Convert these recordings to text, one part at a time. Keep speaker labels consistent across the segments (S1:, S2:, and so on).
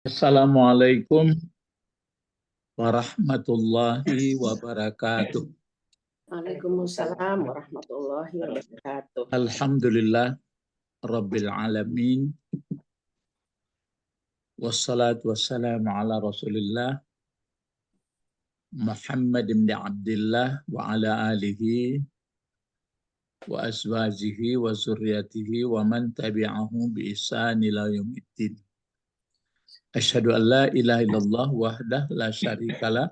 S1: Assalamualaikum warahmatullahi wabarakatuh.
S2: Waalaikumsalam warahmatullahi wabarakatuh.
S1: Alhamdulillah Rabbil Alamin. Wassalatu wassalamu ala Rasulillah Muhammad bin Abdullah wa ala alihi wa azwajihi wa zurriyatihi wa man tabi'ahu bi ihsan ila yaumiddin. Asyhadu an la ilaha illallah wahdah la syarikalah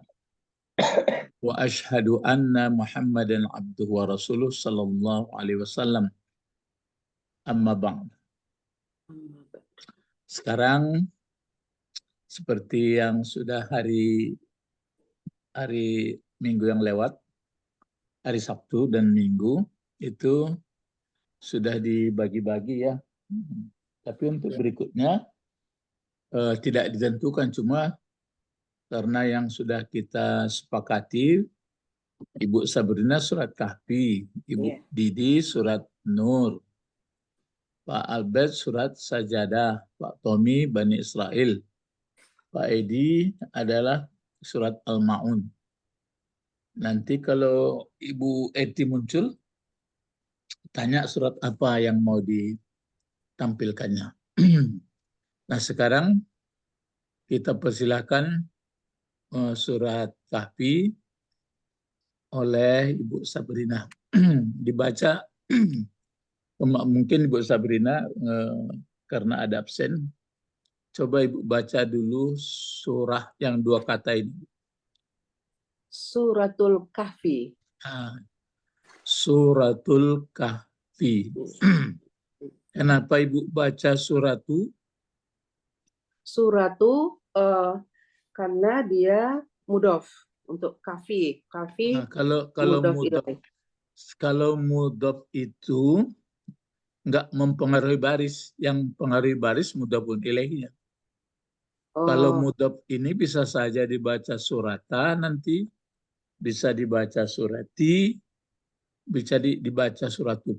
S1: wa asyhadu anna Muhammadan abduhu wa rasuluh sallallahu alaihi wasallam. Amma ba'd. Sekarang seperti yang sudah hari Minggu yang lewat, hari Sabtu dan Minggu itu sudah dibagi-bagi ya. Tapi untuk berikutnya tidak ditentukan, cuma karena yang sudah kita sepakati, Ibu Sabrina surat Kahfi, Ibu Didi surat Nur, Pak Albert surat Sajadah, Pak Tommy Bani Israel, Pak Edi adalah surat Al-Ma'un. Nanti kalau Ibu Eti muncul, tanya surat apa yang mau ditampilkannya. Nah sekarang kita persilahkan surat Kahfi oleh Ibu Sabrina. Dibaca, mungkin Ibu Sabrina karena ada absen, coba Ibu baca dulu surah yang 2 kata ini.
S2: Suratul Kahfi.
S1: Suratul Kahfi. Kenapa Ibu baca suratu?
S2: Suratu karena dia mudhof untuk kahfi. Kahfi
S1: Nah, kalau mudhof itu nggak mempengaruhi baris, yang pengaruhi baris mudhofun ilaihnya. Kalau mudhof ini bisa saja dibaca surata, nanti bisa dibaca surati, bisa dibaca suratu.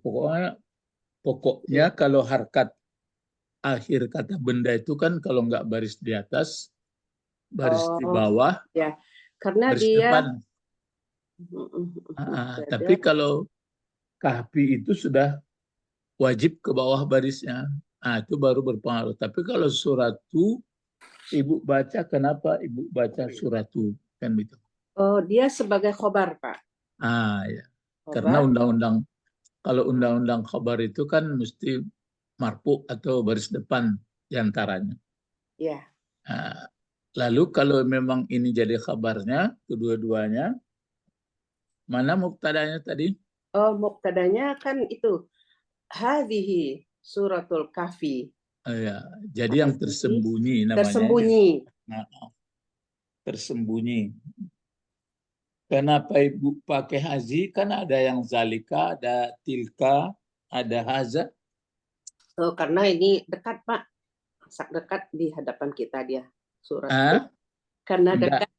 S1: Pokoknya kalau harkat akhir kata benda itu kan kalau nggak baris di atas, baris di bawah,
S2: ya. Karena
S1: baris
S2: dia
S1: depan. Tapi kalau kahfi itu sudah wajib ke bawah barisnya. Itu baru berpengaruh. Tapi kalau suratu, Ibu baca, kenapa Ibu baca suratu? Kan gitu.
S2: Oh, dia sebagai khobar, Pak.
S1: Ya. Karena kalau undang-undang khobar itu kan mesti marfu atau baris depan diantaranya.
S2: Ya.
S1: Lalu kalau memang ini jadi khabarnya, kedua-duanya, mana mubtadanya tadi?
S2: Oh, mubtadanya kan itu. Hadhihi suratul kahfi.
S1: Ya, jadi yang tersembunyi namanya.
S2: Tersembunyi.
S1: Tersembunyi. Kenapa Ibu pakai hazi? Kan ada yang zalika, ada tilka, ada haza.
S2: Oh, karena ini dekat, Pak. Sangat dekat di hadapan kita dia. Surat. Karena dekat.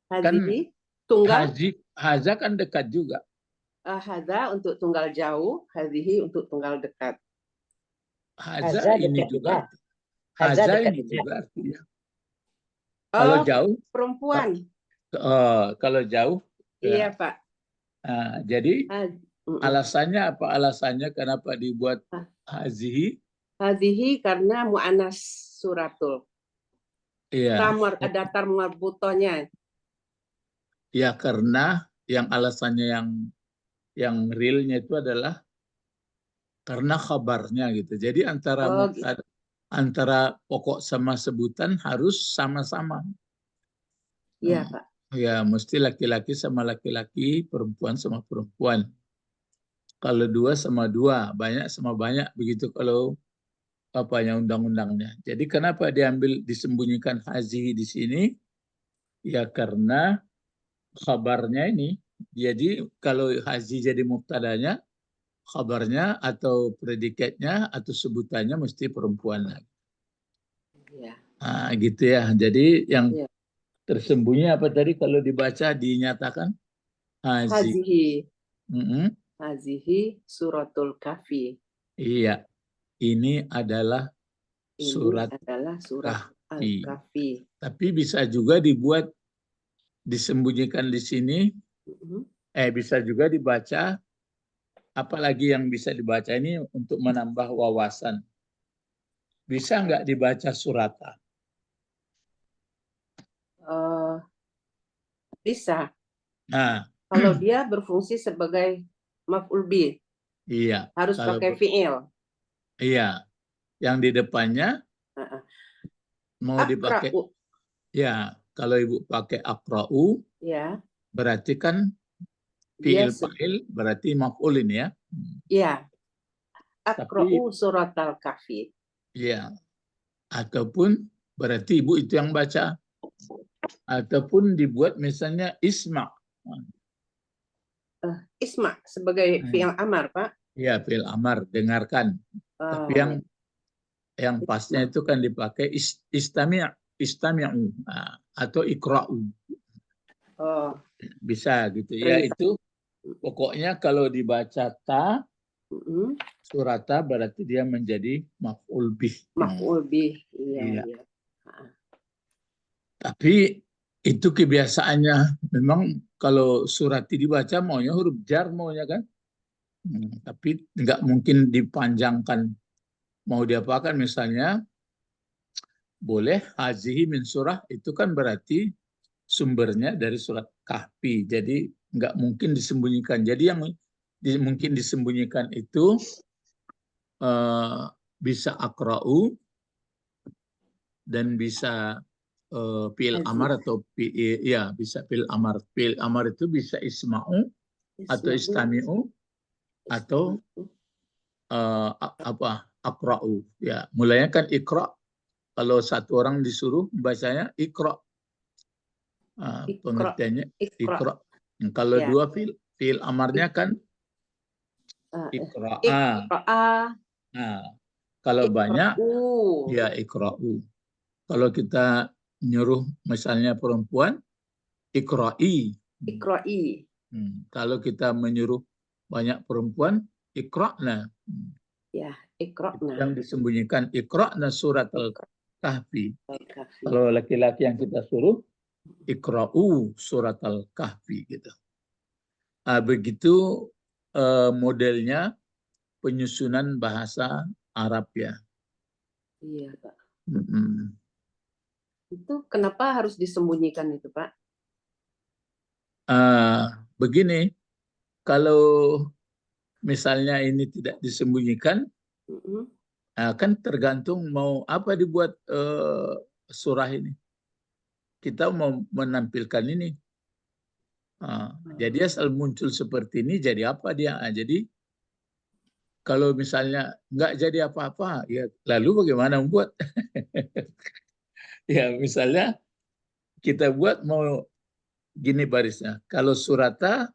S2: Hazi, tunggal.
S1: Haza kan dekat juga.
S2: Haza untuk tunggal jauh, hazihi untuk tunggal dekat.
S1: Haza ini juga. Haza ini juga artinya. Kalau jauh,
S2: perempuan.
S1: Kalau jauh,
S2: iya Pak.
S1: Jadi alasannya apa? Alasannya kenapa dibuat hazihi?
S2: Hazihi karena mu'anas suratul.
S1: Iya.
S2: Ada tarmarbutonya.
S1: Ya karena yang alasannya yang realnya itu adalah karena kabarnya gitu. Jadi antara pokok sama sebutan harus sama-sama.
S2: Iya, Pak.
S1: Ya, mesti laki-laki sama laki-laki, perempuan sama perempuan. Kalau 2 sama 2, banyak sama banyak, begitu kalau undang-undangnya. Jadi kenapa disembunyikan hazihi di sini? Ya karena kabarnya ini. Jadi kalau hazi jadi mubtadanya, kabarnya atau predikatnya atau sebutannya mesti perempuan lagi.
S2: Ya.
S1: Gitu ya. Jadi yang tersembunyi apa tadi kalau dibaca dinyatakan?
S2: Hazihi. Hazihi suratul kahfi.
S1: Iya. Ini adalah surat
S2: Al-Kahfi.
S1: Tapi bisa juga dibuat disembunyikan di sini. Bisa juga dibaca. Apalagi yang bisa dibaca ini untuk menambah wawasan. Bisa nggak dibaca surata?
S2: Bisa.
S1: Nah,
S2: kalau dia berfungsi sebagai maf'ul bih,
S1: iya.
S2: harus pakai fi'il.
S1: Iya. Yang di depannya mau dipakai.
S2: Akra'u.
S1: Ya, kalau ibu pakai akra'u,
S2: Ya.
S1: berarti kan fi'il fa'il berarti maf'ul ini ya.
S2: Ya.
S1: Tapi
S2: Akra'u surat al-Kahfi.
S1: ya, ataupun berarti ibu itu yang baca. Ataupun dibuat misalnya isma.
S2: Isma sebagai fi'il amar, Pak.
S1: Ya, fi'il amar, dengarkan. Tapi yang pasnya itu kan dipakai istami'u atau ikra'u. Bisa gitu. Ya itu pokoknya kalau dibaca ta, surata berarti dia menjadi maf'ul bih.
S2: Maf'ul bih. Iya.
S1: Tapi itu kebiasaannya. Memang kalau surati dibaca maunya huruf jar maunya kan. Tapi nggak mungkin dipanjangkan. Mau diapakan misalnya, boleh hazihi min surah, itu kan berarti sumbernya dari surat Kahfi. Jadi nggak mungkin disembunyikan. Jadi yang mungkin disembunyikan itu bisa akra'u dan bisa fi'il amar atau ya bisa fi'il amar. Fi'il amar itu bisa isma'u atau istami'u atau akra'u. Ya, mulanya kan ikra'. Kalau satu orang disuruh bacanya ikra'. Pengertiannya ikra'. Kalau dua fi'il amarnya kan ikra'a. Nah, kalau banyak ya ikra'u. Kalau kita nyuruh misalnya perempuan ikra'i.
S2: Ikra'i.
S1: Kalau kita menyuruh banyak perempuan ikra'na.
S2: Ya, ikra'na.
S1: Yang disembunyikan ikra'na surat al-Kahfi. Kalau laki-laki yang kita suruh ikra'u surat al-Kahfi gitu. Begitu modelnya penyusunan bahasa Arab ya.
S2: Iya, Pak. Itu kenapa harus disembunyikan itu, Pak?
S1: Begini, kalau misalnya ini tidak disembunyikan, kan tergantung mau apa dibuat surah ini. Kita mau menampilkan ini. Jadi asal muncul seperti ini, jadi apa dia? Jadi kalau misalnya nggak jadi apa-apa, ya lalu bagaimana membuat? Ya misalnya kita buat mau gini barisnya. Kalau surata,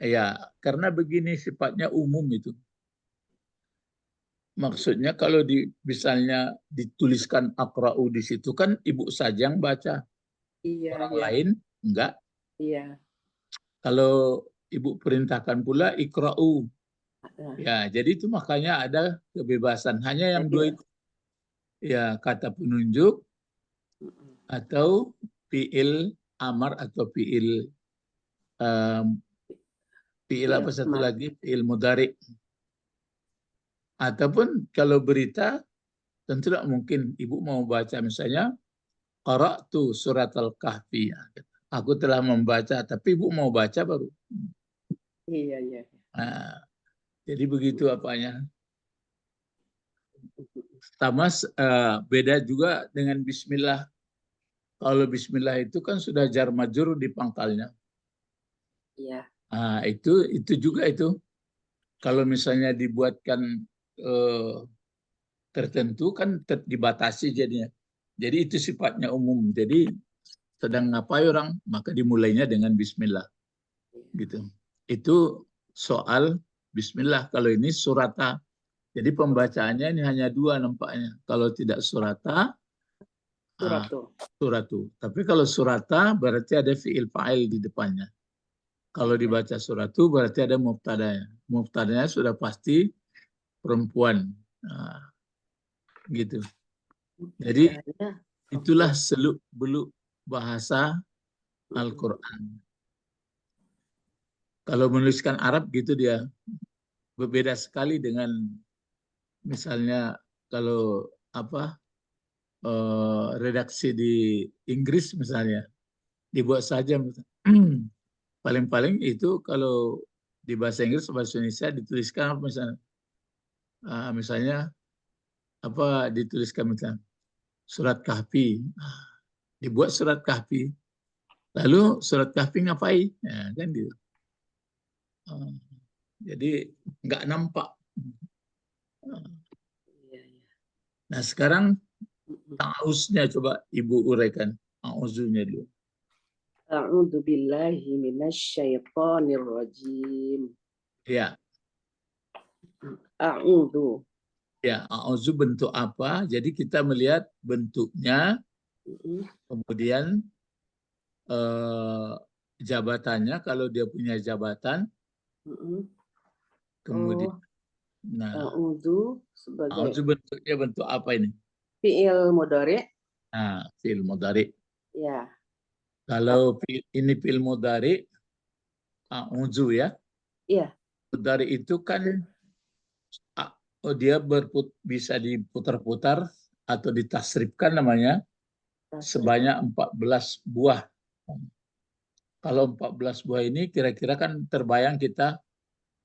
S1: ya karena begini sifatnya umum itu. Maksudnya kalau misalnya dituliskan akra'u di situ kan ibu saja yang baca. Orang lain enggak.
S2: Iya.
S1: Kalau ibu perintahkan pula ikra'u. Ya, jadi itu makanya ada kebebasan. Hanya yang dua itu. Ya, kata penunjuk atau fi'il amar atau fi'il apa satu lagi? Fi'il mudhari. Ataupun kalau berita tentu tidak mungkin ibu mau baca misalnya qara'tu surat al-Kahfi. Aku telah membaca, tapi ibu mau baca baru.
S2: Iya.
S1: Nah, jadi begitu apanya. Sama beda juga dengan bismillah. Kalau bismillah itu kan sudah jar majrur di pangkalnya.
S2: Iya.
S1: Nah, itu juga itu. Kalau misalnya dibuatkan tertentu kan dibatasi jadinya. Jadi itu sifatnya umum. Jadi sedang ngapain orang, maka dimulainya dengan bismillah. Gitu. Itu soal bismillah. Kalau ini surata. Jadi pembacaannya ini hanya dua nampaknya. Kalau tidak surata, suratu. Tapi kalau surata berarti ada fi'il fa'il di depannya. Kalau dibaca suratu berarti ada mubtadanya. Mubtadanya sudah pasti perempuan. Gitu. Jadi Itulah seluk-beluk bahasa Al-Quran. Kalau menuliskan Arab gitu dia berbeda sekali dengan misalnya kalau redaksi di Inggris misalnya dibuat saja paling-paling itu kalau di bahasa Inggris bahasa Indonesia dituliskan misalnya dituliskan misalnya surat Kahfi, dibuat surat Kahfi, lalu surat Kahfi ngapain, kan gitu. Jadi nggak nampak. Nah sekarang ta'awuznya coba Ibu uraikan. Ta'awuznya dulu.
S2: A'udzu billahi minasyaitonir rajim.
S1: Ya.
S2: A'udzu.
S1: Ya, a'udzu bentuk apa? Jadi kita melihat bentuknya, kemudian jabatannya kalau dia punya jabatan, kemudian
S2: a'udzu sebagai
S1: a'udzu bentuknya bentuk apa ini?
S2: Fi'il mudhari.
S1: Nah, fi'il mudhari.
S2: Ya.
S1: Kalau ini fi'il mudhari, a'udzu ya.
S2: Iya.
S1: Mudhari itu kan dia bisa diputar-putar atau ditasrifkan namanya sebanyak 14 buah. Kalau 14 buah ini kira-kira kan terbayang kita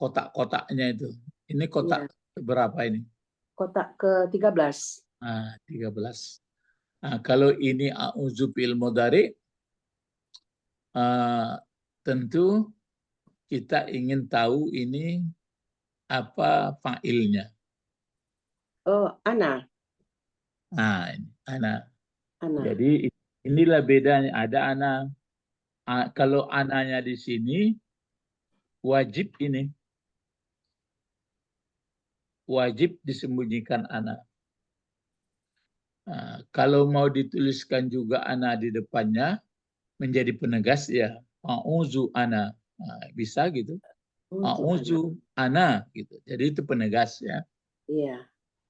S1: kotak-kotaknya itu. Ini kotak berapa ini?
S2: Kotak ke-13.
S1: Nah, 13. Nah, kalau ini a'udzu bil mudhari, tentu kita ingin tahu ini apa fa'ilnya.
S2: Oh, ana.
S1: Nah, ini ana.
S2: Ana.
S1: Jadi inilah bedanya. Ada ana. Kalau ananya di sini wajib ini. Wajib disembunyikan ana. Nah, kalau mau dituliskan juga ana di depannya menjadi penegas ya. A'udzu ana. Nah, bisa gitu. A'udzu ana gitu. Jadi itu penegas ya.
S2: Iya.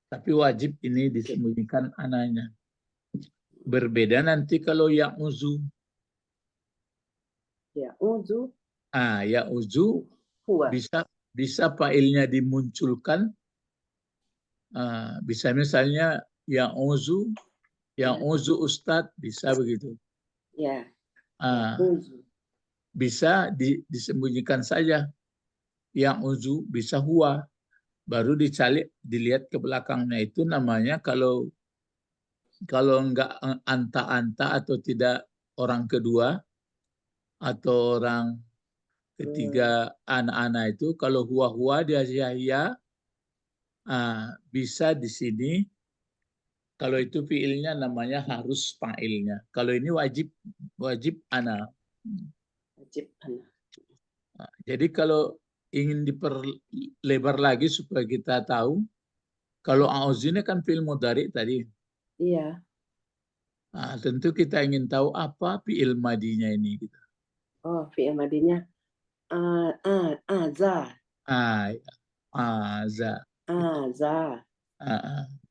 S1: Tapi wajib ini disembunyikan ananya. Berbeda nanti kalau ya'udzu.
S2: Ya'udzu.
S1: Ya'udzu bisa fa'ilnya dimunculkan. Bisa misalnya ya'udzu Ustadz, bisa begitu.
S2: Ya.
S1: Bisa disembunyikan saja. Ya'udzu bisa huwa. Baru dilihat ke belakangnya itu namanya kalau enggak anta-anta atau tidak orang kedua atau orang ketiga anak-anak itu, kalau huwa-huwa dia ya bisa di sini. Kalau itu fiilnya namanya harus fa'ilnya. Kalau ini wajib ana.
S2: Wajib ana.
S1: Jadi kalau ingin diperlebar lagi supaya kita tahu, kalau a'udzu ini kan fi'il mudhari tadi.
S2: Iya.
S1: Tentu kita ingin tahu apa fi'il madinya ini gitu.
S2: Oh, fi'il madinya aza.
S1: Aza.
S2: Aza.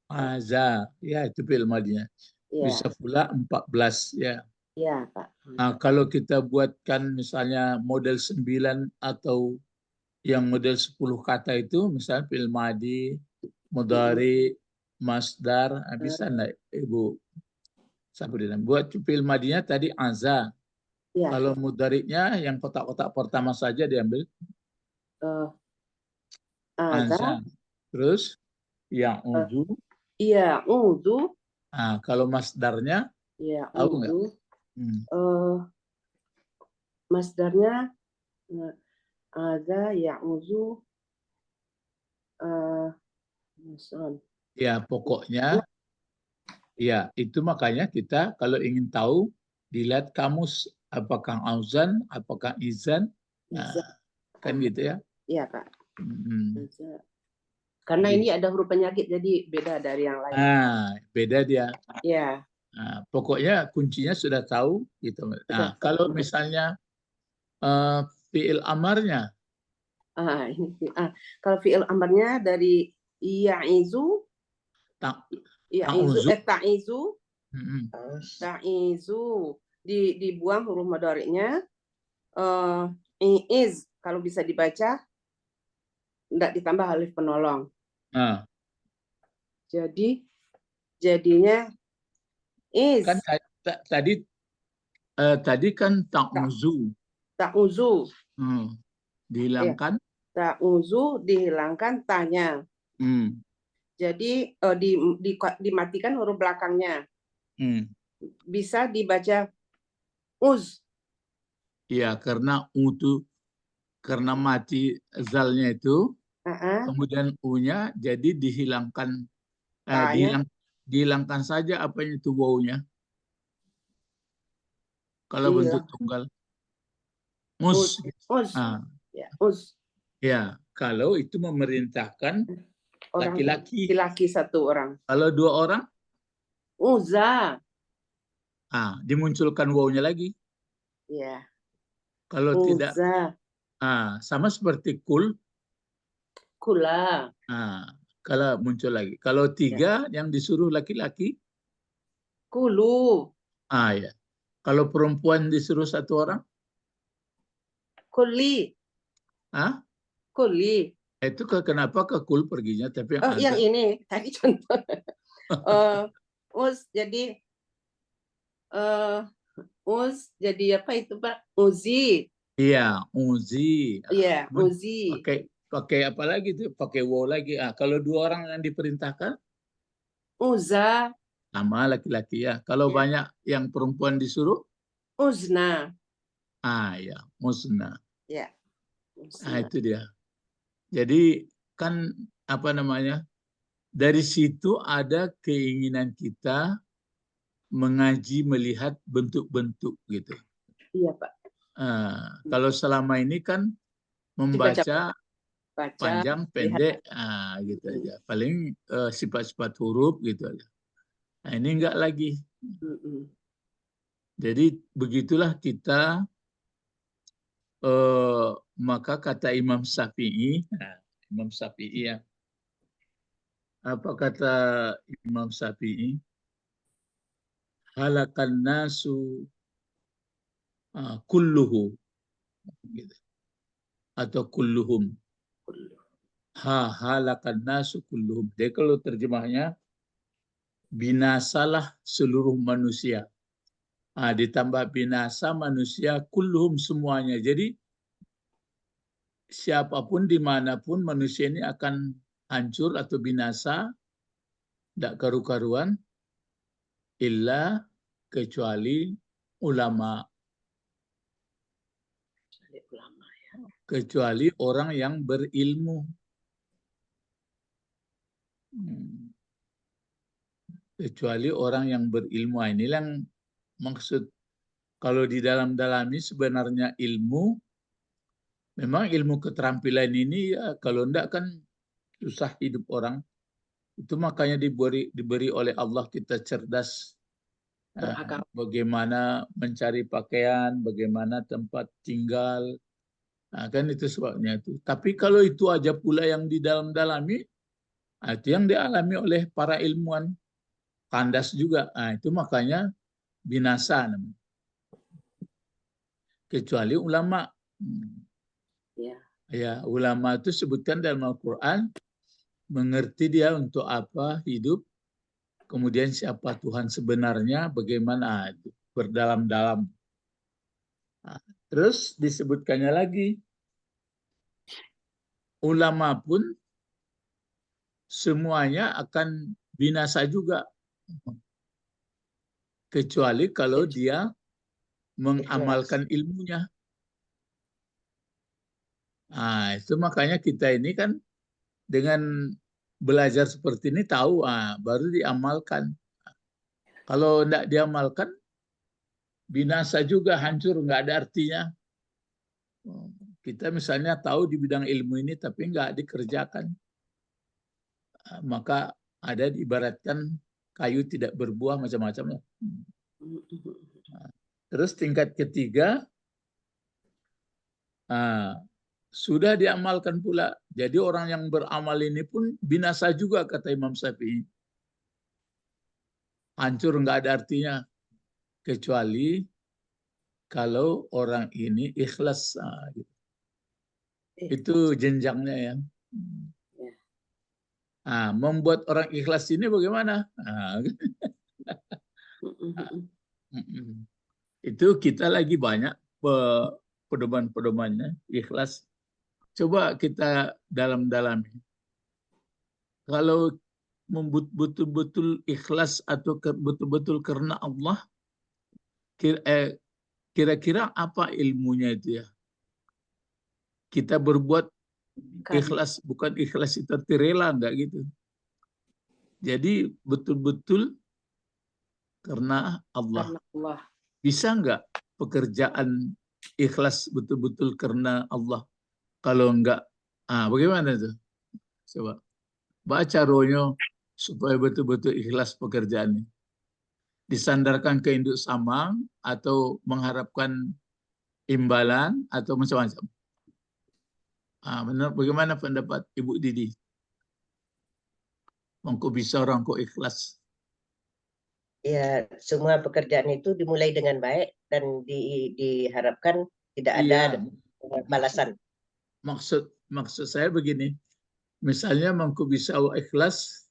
S1: Aza. Ya, itu fi'il madinya. Bisa pula 14 ya.
S2: Iya, Pak.
S1: Kalau kita buatkan misalnya model 9 atau yang model 10 kata itu, misalnya fi'il madi, mudhari, masdar, bisa enggak Ibu Sabrina? Buat fi'il madinya tadi aza. Ya. Kalau mudhari'nya yang kotak-kotak pertama saja diambil. Aza. Terus ya'udzu.
S2: Ya'udzu.
S1: Kalau masdarnya tahu nggak?
S2: Masdarnya aza ya'udzu.
S1: Ya, pokoknya ya, itu makanya kita kalau ingin tahu dilihat kamus apakah auzan, apakah izan, kan gitu ya.
S2: Iya, Pak. Karena ini ada huruf penyakit jadi beda dari yang lain.
S1: Beda dia.
S2: Iya.
S1: Pokoknya kuncinya sudah tahu gitu. Kalau misalnya fi'il amarnya.
S2: Kalau fi'il amarnya dari ya'izu. Ta'izu. Ta'izu dibuang huruf mudhari'nya. Iiz kalau bisa dibaca enggak ditambah alif penolong. Jadinya is.
S1: Kan tadi kan ta'uzu.
S2: Ta'uzu.
S1: Dihilangkan.
S2: Ta'uzu dihilangkan tanya. Jadi dimatikan huruf belakangnya. Bisa dibaca uz.
S1: Iya, karena karena mati zalnya itu, kemudian u-nya jadi dihilangkan, dihilangkan saja apanya itu wawunya. Kalau bentuk tunggal, mus.
S2: Ya, uz.
S1: Ya, kalau itu memerintahkan laki-laki.
S2: Laki-laki satu orang.
S1: Kalau dua orang,
S2: uza.
S1: Dimunculkan wawunya lagi.
S2: Ya.
S1: Kalau
S2: uza.
S1: Tidak, sama seperti kul.
S2: Kula.
S1: Kalau muncul lagi. Kalau tiga yang disuruh laki-laki,
S2: kulu.
S1: Ya. Kalau perempuan disuruh satu orang,
S2: kuli. Kuli.
S1: Itu kenapa ke kul perginya? Tapi
S2: yang ini tadi contoh. Jadi jadi apa itu Pak? Uzi.
S1: Iya, uzi.
S2: Iya, uzi.
S1: Pakai apa lagi tuh? Pakai waw lagi. Kalau dua orang yang diperintahkan,
S2: uza.
S1: Sama laki-laki ya. Kalau banyak yang perempuan disuruh,
S2: uzna.
S1: Ya, musna.
S2: Ya.
S1: Itu dia. Jadi kan apa namanya? Dari situ ada keinginan kita mengaji, melihat bentuk-bentuk gitu.
S2: Iya, Pak.
S1: Kalau selama ini kan membaca panjang, pendek, gitu aja. Paling sifat-sifat huruf gitu aja. Nah, ini enggak lagi. Jadi begitulah kita. Maka kata Imam Syafi'i, Imam Syafi'i ya. Apa kata Imam Syafi'i? Halakan nasu kulluhu, gitu. Atau kulluhum. Halakan nasu kulluhum. Jadi kalau terjemahnya, binasalah seluruh manusia. Ditambah binasa manusia kulluhum semuanya. Jadi siapapun dimanapun manusia ini akan hancur atau binasa, tidak karu-karuan, illa kecuali ulama. Kecuali orang yang berilmu. Kecuali orang yang berilmu. Ini yang maksud. Kalau di dalam-dalami sebenarnya ilmu, memang ilmu keterampilan ini ya, kalau enggak kan susah hidup orang. Itu makanya diberi oleh Allah kita cerdas. Bagaimana mencari pakaian, bagaimana tempat tinggal. Kan itu sebabnya itu. Tapi kalau itu aja pula yang di dalam-dalami, itu yang dialami oleh para ilmuwan. Kandas juga. Itu makanya binasa namanya. Kecuali ulama. Ya, ulama itu sebutkan dalam Al-Quran, mengerti dia untuk apa hidup, kemudian siapa Tuhan sebenarnya, bagaimana itu berdalam-dalam. Terus disebutkannya lagi, ulama pun semuanya akan binasa juga, kecuali kalau dia mengamalkan ilmunya. Itu makanya kita ini kan dengan belajar seperti ini tahu, baru diamalkan. Kalau tidak diamalkan, binasa juga, hancur, nggak ada artinya. Kita misalnya tahu di bidang ilmu ini, tapi nggak dikerjakan. Maka ada diibaratkan kayu tidak berbuah macam-macam. Terus tingkat ketiga, sudah diamalkan pula. Jadi orang yang beramal ini pun binasa juga, kata Imam Syafi'i. hancur, nggak ada artinya kecuali kalau orang ini ikhlas. Nah, gitu. Itu jenjangnya ya. Nah, membuat orang ikhlas ini bagaimana? Nah, itu kita lagi banyak pedoman-pedomannya ikhlas. Coba kita dalam-dalami. Kalau betul-betul ikhlas atau betul-betul karena Allah, kira-kira apa ilmunya itu ya? Kita berbuat ikhlas, bukan ikhlas itu rela, enggak gitu. Jadi betul-betul karena Allah. Bisa enggak pekerjaan ikhlas betul-betul karena Allah? Kalau enggak, bagaimana itu? Coba baca rohnya supaya betul-betul ikhlas pekerjaannya. Disandarkan ke induk samang atau mengharapkan imbalan atau macam-macam. Bagaimana pendapat Ibu Didi? Kok bisa orang kok ikhlas?
S3: Ya, semua pekerjaan itu dimulai dengan baik dan diharapkan tidak ada balasan.
S1: Maksud saya begini, misalnya mangku bisa ikhlas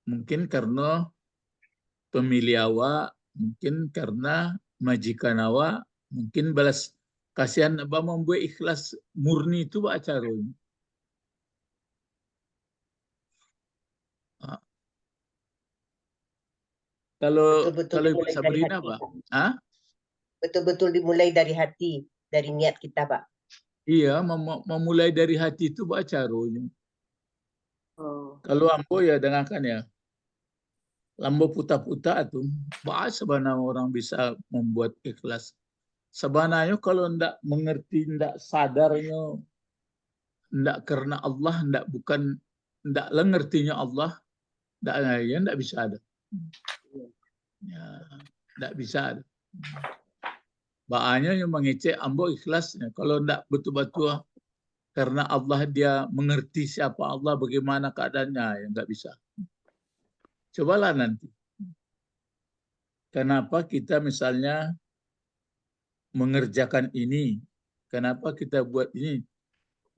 S1: mungkin karena pemilih awak, mungkin karena majikan awak, mungkin balas kasihan apa membuat ikhlas murni itu caranya. Kalau Ibu Sabrina, Pak?
S3: Betul-betul dimulai dari hati, dari niat kita, Pak.
S1: Iya, memulai dari hati itu Pak caranya. Kalau ambo ya dengarkan ya. Lambo puta-puta itu, bahasa sebenarnya orang bisa membuat ikhlas. Sebenarnya kalau ndak mengerti, ndak sadarnya, ndak karena Allah, ndak lengertinya Allah, ndak bisa ada. Ya, ndak bisa ada. Bahannya yang mengecek ambo ikhlasnya. Kalau ndak betul-betul karena Allah dia mengerti siapa Allah, bagaimana keadaannya, ya nggak bisa. Cobalah nanti. Kenapa kita misalnya mengerjakan ini? Kenapa kita buat ini?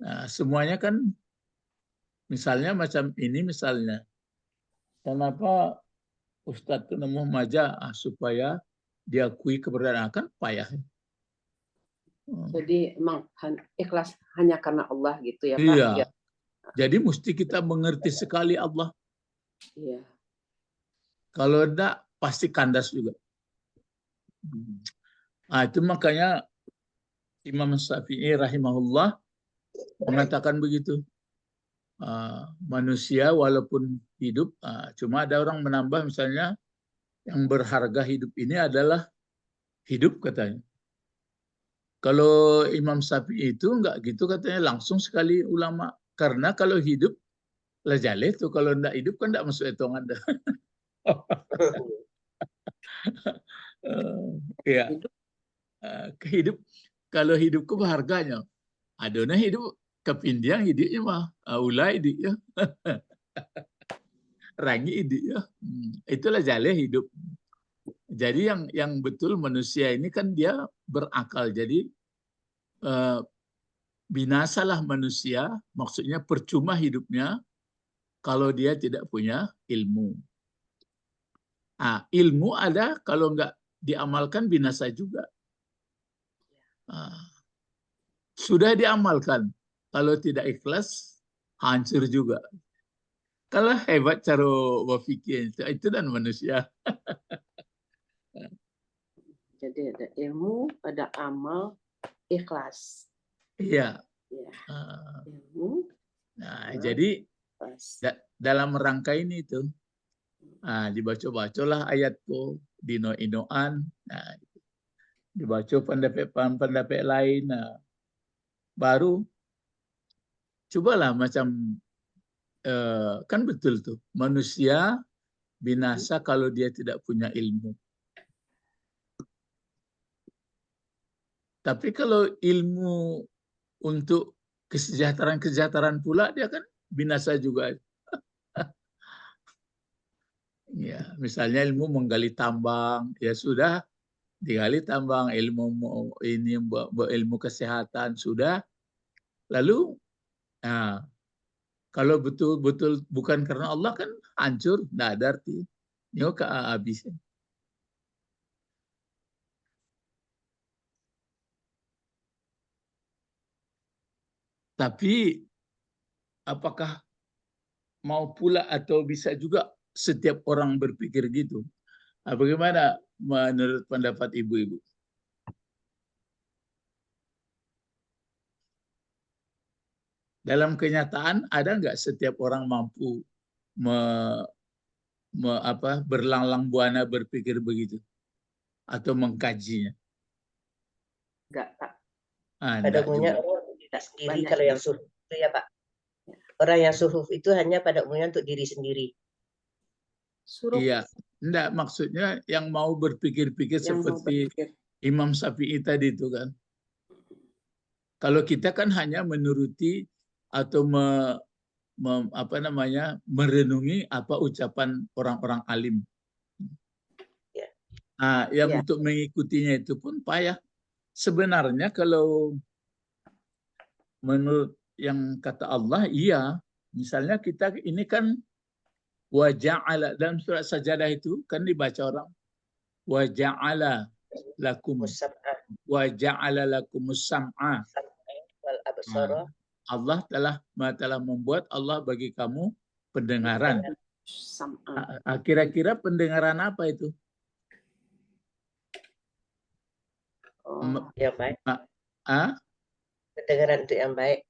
S1: Nah, semuanya kan misalnya macam ini misalnya. Kenapa Ustadz itu nemu maja supaya diakui keberadaan kan payah.
S2: Jadi emang ikhlas hanya karena Allah gitu ya Pak?
S1: Iya. Ya. Jadi mesti kita mengerti sekali Allah.
S2: Iya.
S1: Kalau enggak pasti kandas juga. Nah, itu makanya Imam Syafi'i rahimahullah mengatakan begitu. Manusia walaupun hidup, cuma ada orang menambah misalnya yang berharga hidup ini adalah hidup katanya. Kalau Imam Syafi'i itu enggak gitu katanya, langsung sekali ulama. Karena kalau hidup lah jaleh tuh, kalau enggak hidup kan enggak masuk hitungan dah. Ya. Kehidup kalau hidupku berharganya. Adona hidup kepindiang hidupnya mah ulai hidupnya. Rangi hidupnya. Itulah jaleh hidup. Jadi yang betul manusia ini kan dia berakal. Jadi binasalah manusia, maksudnya percuma hidupnya kalau dia tidak punya ilmu. Ilmu ada, kalau nggak diamalkan binasa juga. Sudah diamalkan, kalau tidak ikhlas hancur juga. Kalau hebat cara berpikir itu dan manusia.
S2: Jadi ada ilmu, ada amal, ikhlas.
S1: Iya.
S2: Ya. Ilmu.
S1: Jadi dalam rangka ini tuh, dibaca-bacalah ayatku, dino-inoan, dibaca pendapat lain, baru cobalah macam kan betul tuh manusia binasa kalau dia tidak punya ilmu. Tapi kalau ilmu untuk kesejahteraan pula dia kan binasa juga. Ya, misalnya ilmu menggali tambang, ya sudah digali tambang, ilmu kesehatan sudah. Lalu, nah, kalau betul-betul bukan karena Allah kan hancur, tidak ada arti. Ini habisnya. Tapi apakah mau pula atau bisa juga setiap orang berpikir gitu? Nah, bagaimana menurut pendapat ibu-ibu? Dalam kenyataan ada nggak setiap orang mampu berlanglang buana berpikir begitu atau mengkajinya?
S2: Enggak, Pak.
S3: Pada umumnya orang tidak sendiri kalau yang suruh itu ya Pak. Orang yang suruh itu hanya pada umumnya untuk diri sendiri.
S2: Suruh.
S1: Iya, enggak, maksudnya yang mau berpikir-pikir seperti Imam Syafi'i tadi itu kan. Kalau kita kan hanya menuruti atau merenungi apa ucapan orang-orang alim.
S3: Ya.
S1: Nah, yang untuk mengikutinya itu pun payah. Sebenarnya kalau menurut yang kata Allah, iya. Misalnya kita ini kan waja'ala, dalam surat Sajadah itu kan dibaca orang waja'ala lakum sam'a
S3: wal absara.
S1: Allah telah membuat Allah bagi kamu pendengaran. Kira-kira pendengaran apa itu?
S3: Yang baik.
S1: Pendengaran
S3: itu yang baik.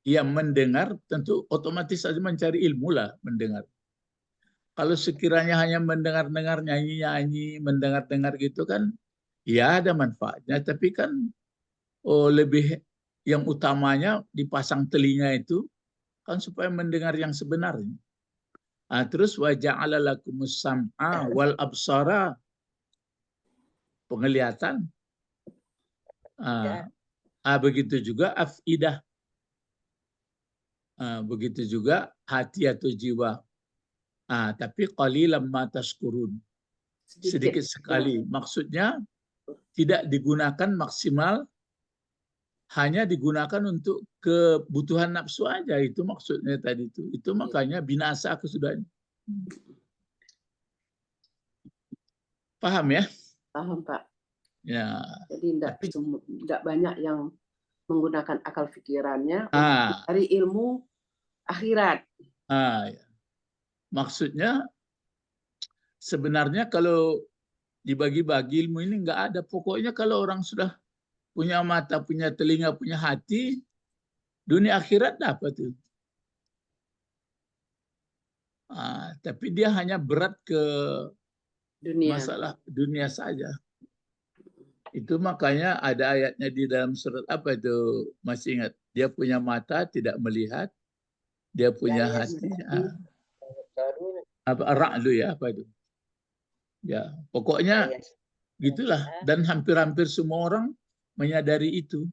S1: Yang mendengar tentu otomatis saja mencari ilmu lah mendengar. Kalau sekiranya hanya mendengar-dengar nyanyi-nyanyi, mendengar-dengar gitu kan, ya ada manfaatnya. Tapi kan lebih yang utamanya dipasang telinga itu kan supaya mendengar yang sebenarnya. Terus waja'ala lakumus sam'a wal absara, penglihatan. Begitu juga afidah. Begitu juga hati atau jiwa. Tapi qalilan ma tashkurun. Sedikit sekali. Maksudnya tidak digunakan maksimal, hanya digunakan untuk kebutuhan nafsu aja. Itu maksudnya tadi itu. Itu makanya binasa kesudahnya. Paham ya?
S2: Paham, Pak.
S1: Ya.
S2: Jadi tidak banyak yang menggunakan akal pikirannya untuk mencari ilmu akhirat.
S1: Ya. Maksudnya sebenarnya kalau dibagi-bagi ilmu ini nggak ada. Pokoknya kalau orang sudah punya mata, punya telinga, punya hati, dunia akhirat dapat itu. Tapi dia hanya berat ke masalah dunia saja. Itu makanya ada ayatnya di dalam surat apa itu, masih ingat? Dia punya mata tidak melihat, dia punya hati. Ra'lu ya, apa itu? Ya, pokoknya gitulah. Dan hampir-hampir semua orang menyadari itu.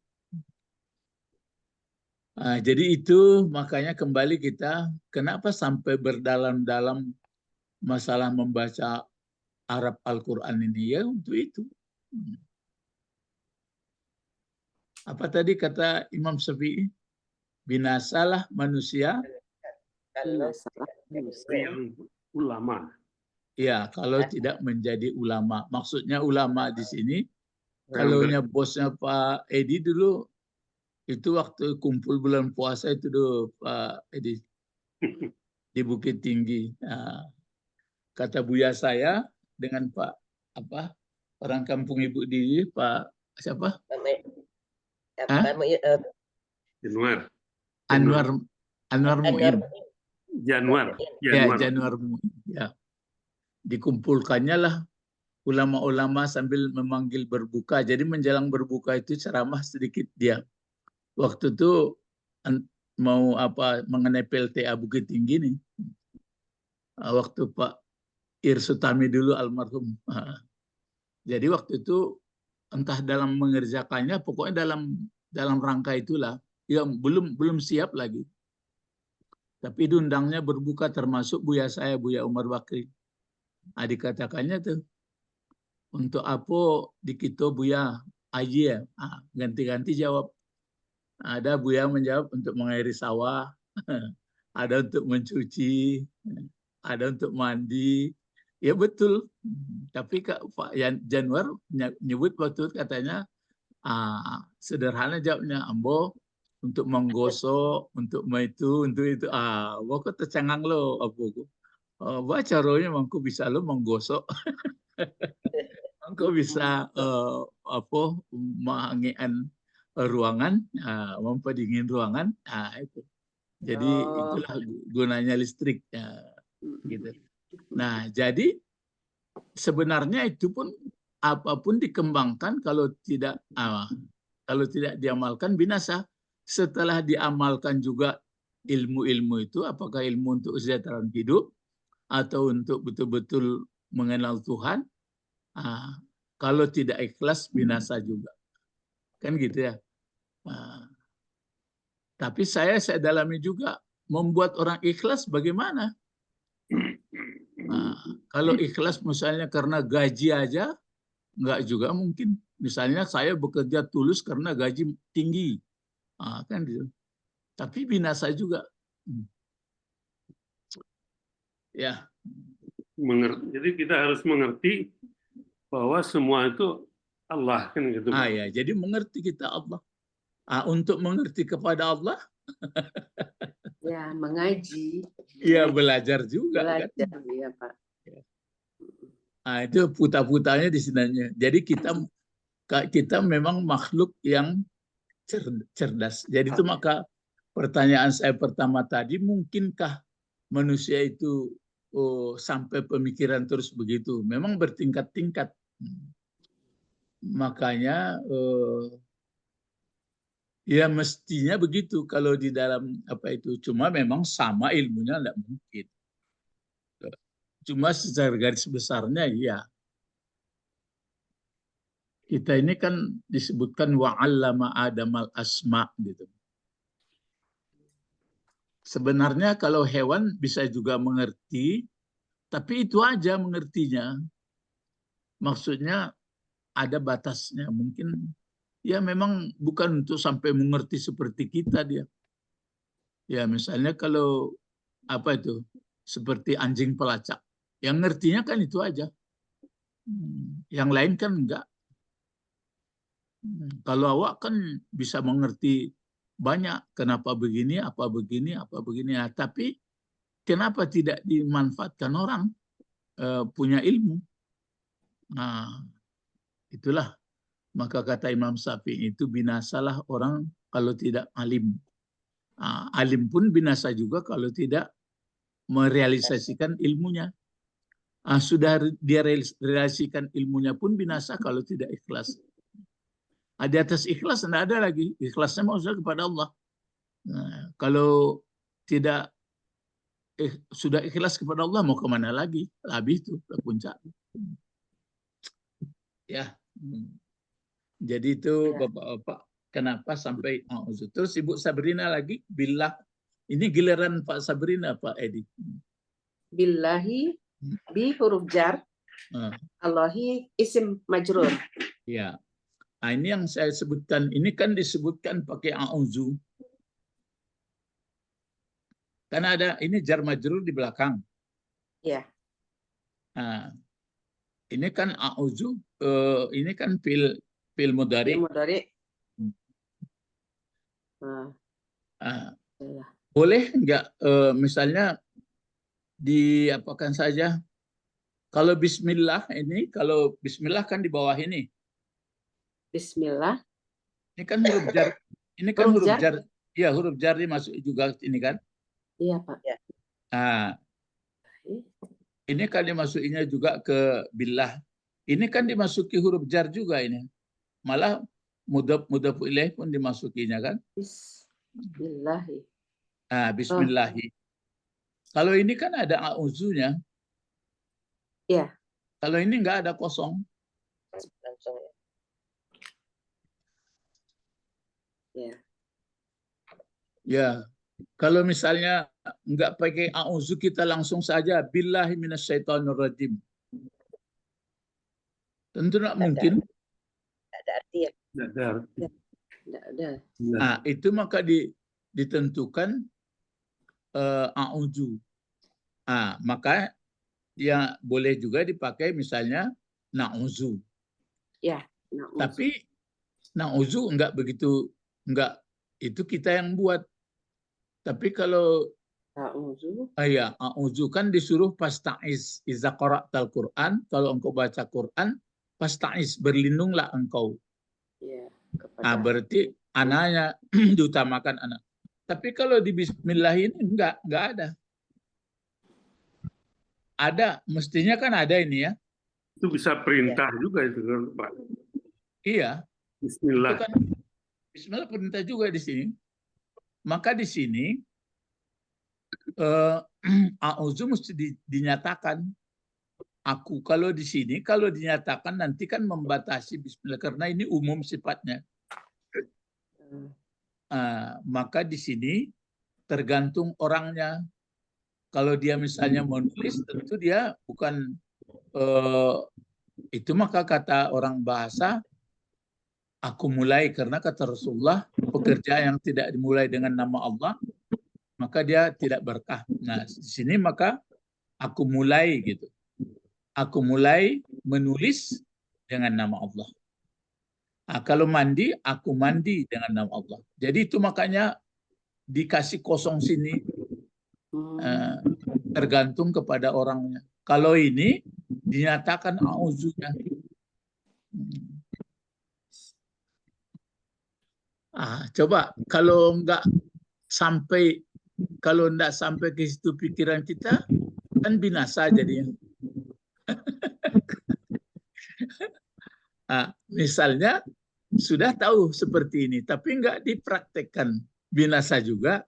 S1: Jadi itu makanya kembali kita, kenapa sampai berdalam-dalam masalah membaca Arab Al-Quran ini? Ya untuk itu. Apa tadi kata Imam Syafi'i? Binasalah manusia.
S4: Ulama.
S1: Ya, kalau tidak menjadi ulama. Maksudnya ulama di sini, kalau bosnya Pak Edi dulu, itu waktu kumpul bulan puasa itu dulu Pak Edi di Bukit Tinggi. Kata buya saya dengan Pak orang kampung ibu di Pak siapa? Anwar Muin.
S4: Januar.
S1: Ya, Januar Muin. Ya. Dikumpulkannya lah ulama-ulama sambil memanggil berbuka. Jadi menjelang berbuka itu ceramah sedikit dia. Waktu itu mau mengenai PLTA Bukit Tinggi nih. Waktu Pak Irsutami dulu almarhum. Jadi waktu itu entah dalam mengerjakannya, pokoknya dalam rangka itulah yang belum siap lagi. Tapi diundangnya berbuka termasuk buya saya, Buya Umar Bakri. Dikatakannya tuh, untuk apa di kita Buya aji ya? Ganti-ganti jawab. Ada Buya menjawab untuk mengairi sawah, ada untuk mencuci, ada untuk mandi. Ya betul. Tapi Pak Januar nyebut waktu katanya sederhana jawabnya, Ambo untuk menggosok, untuk itu. Ambo kok tercengang lo, Ambo. Baca caranya mangku bisa lo menggosok, mangku bisa apa mengangian ruangan, memperdingin ruangan, itu. Jadi itulah gunanya listrik, gitu. Nah, jadi sebenarnya itu pun apapun dikembangkan kalau tidak diamalkan binasa. Setelah diamalkan juga ilmu-ilmu itu, apakah ilmu untuk kesejahteraan hidup atau untuk betul-betul mengenal Tuhan, kalau tidak ikhlas binasa juga, kan gitu ya. Tapi saya dalami juga, membuat orang ikhlas bagaimana? Kalau ikhlas misalnya karena gaji aja, enggak juga mungkin. Misalnya saya bekerja tulus karena gaji tinggi, kan gitu. Tapi binasa juga. Ya.
S4: Jadi kita harus mengerti bahwa semua itu Allah, kan gitu.
S1: Ya, jadi mengerti kita Allah. Untuk mengerti kepada Allah,
S2: ya mengaji.
S1: Ya belajar juga.
S2: Belajar,
S1: kan?
S2: Ya Pak.
S1: Itu putar-putarnya di sini. Jadi kita memang makhluk yang cerdas. Jadi itu maka pertanyaan saya pertama tadi, mungkinkah manusia itu sampai pemikiran terus begitu? Memang bertingkat-tingkat. Makanya ya mestinya begitu kalau di dalam apa itu. Cuma memang sama ilmunya tidak mungkin. Cuma secara garis besarnya ya. Kita ini kan disebutkan wa'allama Adamal asma gitu. Sebenarnya kalau hewan bisa juga mengerti, tapi itu aja mengertinya. Maksudnya ada batasnya. Mungkin ya memang bukan untuk sampai mengerti seperti kita dia. Ya misalnya kalau apa itu, seperti anjing pelacak. Yang ngertinya kan itu aja. Yang lain kan enggak. Kalau awak kan bisa mengerti banyak, kenapa begini, apa begini, apa begini. Nah, tapi kenapa tidak dimanfaatkan orang punya ilmu? Nah, itulah. Maka kata Imam Syafi'i itu, binasalah orang kalau tidak alim. Alim pun binasa juga kalau tidak merealisasikan ilmunya. Sudah dia realisasikan ilmunya pun binasa kalau tidak ikhlas. Di atas ikhlas tidak ada lagi. Ikhlasnya maksudnya kepada Allah. Nah, kalau tidak sudah ikhlas kepada Allah, mau kemana lagi? Habis itu ke puncak. Ya. Jadi itu Bapak-bapak, kenapa sampai terus Ibu Sabrina lagi billah. Ini giliran Pak Sabrina, Pak Edi.
S2: Billahi bi huruf jar. Allahi isim majrur.
S1: Ya. Nah, ini yang saya sebutkan, ini kan disebutkan pakai a'udzu. Karena ada ini jar majrur di belakang.
S2: Ya.
S1: Nah, ini kan a'udzu, ini kan fil mudhari.
S2: Fil mudhari.
S1: Boleh enggak misalnya diapakan saja? Kalau bismillah ini, kalau bismillah kan di bawah ini.
S2: Bismillah.
S1: Ini kan huruf jar. Ini kan huruf jar. Iya, huruf jar masuk juga ini kan?
S2: Iya, Pak.
S1: Nah, ini kan dimasukinya juga ke billah. Ini kan dimasuki huruf jar juga ini. Malah mudhaf ilaih pun dimasukinya kan?
S2: Bismillahi.
S1: Bismillahi. Kalau ini kan ada a'udzunya.
S2: Iya.
S1: Kalau ini enggak ada kosong.
S3: Langsung ya.
S2: Ya.
S1: Ya, kalau misalnya enggak pakai a'udzu, kita langsung saja billahi minasyaitonirrajim. Tentu tidak mungkin.
S3: Tidak ada arti ya.
S4: Tidak ada arti.
S2: Tidak ada.
S1: Nah, itu maka ditentukan a'udzu. Maka ya boleh juga dipakai misalnya na'udzu.
S2: Ya, na'udzu.
S1: Tapi na'udzu enggak begitu, enggak, itu kita yang buat. Tapi kalau a'udzu kan disuruh pasta'iz iza qara'tal Qur'an, kalau engkau baca Quran pasta'iz, berlindunglah engkau.
S2: Ya,
S1: Berarti anaknya diutamakan anak. Tapi kalau di bismillah ini enggak ada. Ada, mestinya kan ada ini ya.
S4: Itu bisa perintah juga itu kan, Pak.
S1: Iya.
S4: Bismillah.
S1: Itu kan bismillah perintah juga di sini. Maka di sini a'udzu mesti dinyatakan. Aku, kalau di sini kalau dinyatakan nanti kan membatasi bismillah karena ini umum sifatnya. Maka di sini tergantung orangnya. Kalau dia misalnya menulis, tentu dia bukan itu, maka kata orang bahasa, aku mulai, karena kata Rasulullah, pekerjaan yang tidak dimulai dengan nama Allah, maka dia tidak berkah. Nah, di sini maka aku mulai gitu. Aku mulai menulis dengan nama Allah. Kalau mandi, aku mandi dengan nama Allah. Jadi itu makanya dikasih kosong sini, tergantung kepada orangnya. Kalau ini dinyatakan a'udzunya. Coba kalau enggak sampai ke situ pikiran kita, kan binasa jadinya. Misalnya sudah tahu seperti ini, tapi enggak dipraktekkan, binasa juga.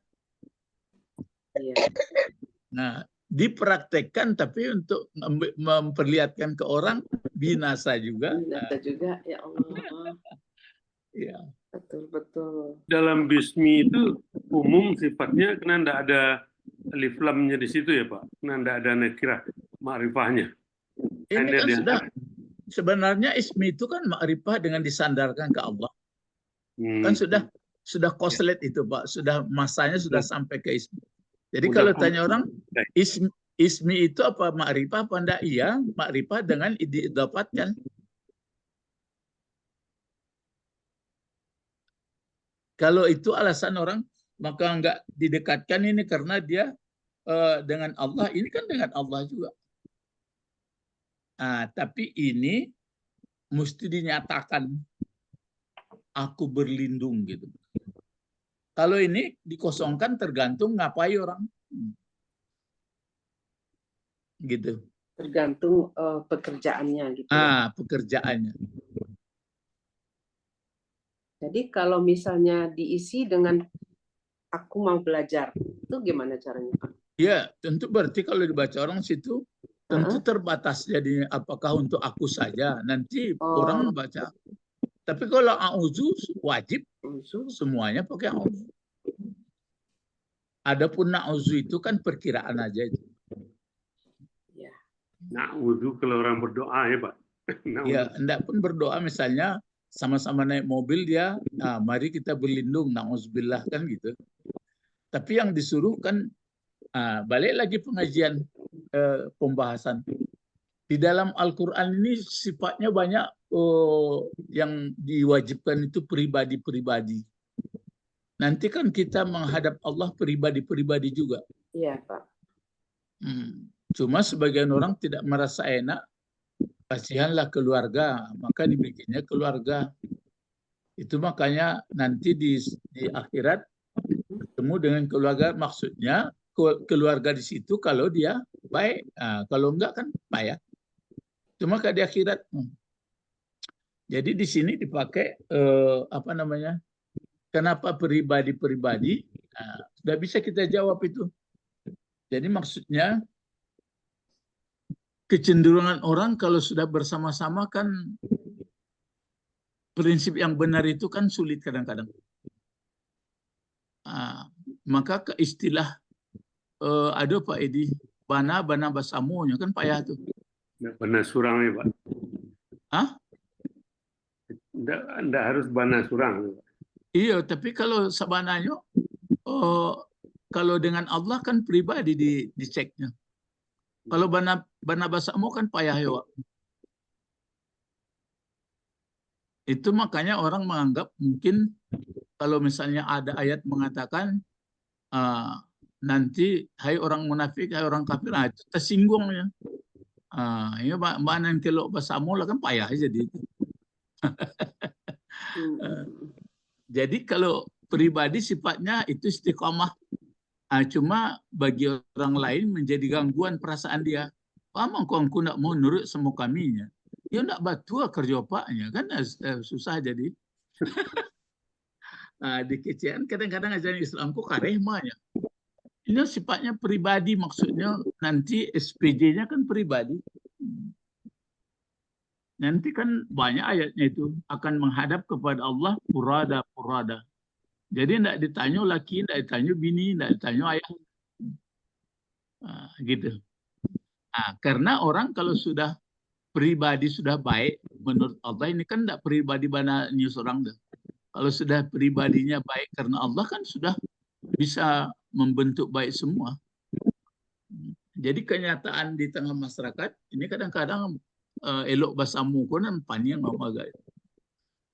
S1: Nah, dipraktekkan tapi untuk memperlihatkan ke orang, binasa juga.
S2: Binasa juga, ya Allah.
S1: Ya.
S2: Betul.
S4: Dalam bismi itu umum sifatnya, karena tidak ada alif lamnya di situ ya Pak, karena tidak ada nakirah ma'rifahnya.
S1: Ini kan sudah, sebenarnya ismi itu kan ma'rifah dengan disandarkan ke Allah. Kan sudah koslet itu Pak, sudah masanya sudah sampai ke ismi. Jadi kalau tanya orang, ismi itu apa ma'rifah apa enggak? Iya, ma'rifah dengan didapatkan. Kalau itu alasan orang, maka enggak didekatkan ini karena dia dengan Allah, ini kan dengan Allah juga. Tapi ini mesti dinyatakan, aku berlindung gitu. Kalau ini dikosongkan tergantung ngapain orang. Gitu.
S2: Tergantung pekerjaannya gitu.
S1: Pekerjaannya.
S2: Jadi kalau misalnya diisi dengan aku mau belajar, itu gimana caranya Pak?
S1: Ya, tentu berarti kalau dibaca orang situ tentu terbatas, jadi apakah untuk aku saja, nanti orang baca. Tapi kalau a'udzu wajib semuanya pakai a'udzu. Adapun na'udzu itu kan perkiraan aja itu.
S2: Ya.
S4: Na'udzu kalau orang berdoa ya Pak.
S1: Ya, enggak pun berdoa misalnya sama-sama naik mobil dia, mari kita berlindung, na'udzubillah kan gitu. Tapi yang disuruh kan balik lagi pengajian pembahasan. Di dalam Al-Quran ini sifatnya banyak yang diwajibkan itu pribadi-pribadi. Nanti kan kita menghadap Allah pribadi-pribadi juga.
S2: Iya, Pak.
S1: Cuma sebagian orang tidak merasa enak, kasihanlah keluarga, maka dibikinnya keluarga. Itu makanya nanti di akhirat bertemu dengan keluarga, maksudnya keluarga di situ kalau dia baik, kalau enggak kan payah. Cuma di akhirat. Jadi di sini dipakai apa namanya? Kenapa pribadi-pribadi? Sudah bisa kita jawab itu. Jadi maksudnya kecenderungan orang kalau sudah bersama-sama kan prinsip yang benar itu kan sulit kadang-kadang. Maka ke istilah ada Pak Edi, bana basamunya kan payah tuh.
S4: Benar surangnya Pak. Nggak harus bana surang.
S1: Iya, tapi kalau sebenarnya kalau dengan Allah kan pribadi diceknya. Kalau bana basamu kan payah ya. Itu makanya orang menganggap mungkin kalau misalnya ada ayat mengatakan nanti hai orang munafik, hai orang kafir, itu tersinggung ya. Ini mana yang kelok basamu lah kan payah jadi itu. Jadi kalau pribadi sifatnya itu istiqomah. Cuma bagi orang lain menjadi gangguan perasaan dia. Pamang kau aku nak mau nurut semua kaminya. Ya nak batu kerja paknya kan susah jadi. Di kecian kadang-kadang ajaran Islamku karehmanya. Ini sifatnya pribadi, maksudnya nanti SPJ-nya kan pribadi. Nanti kan banyak ayatnya itu akan menghadap kepada Allah purada. Jadi tidak ditanya laki, tidak ditanya bini, tidak ditanya ayah. Gitu. Karena orang kalau sudah pribadi sudah baik menurut Allah, ini kan tidak pribadi banyak orang dah. Kalau sudah pribadinya baik karena Allah kan sudah bisa membentuk baik semua. Jadi kenyataan di tengah masyarakat ini kadang-kadang elok basamu kan panjang agak.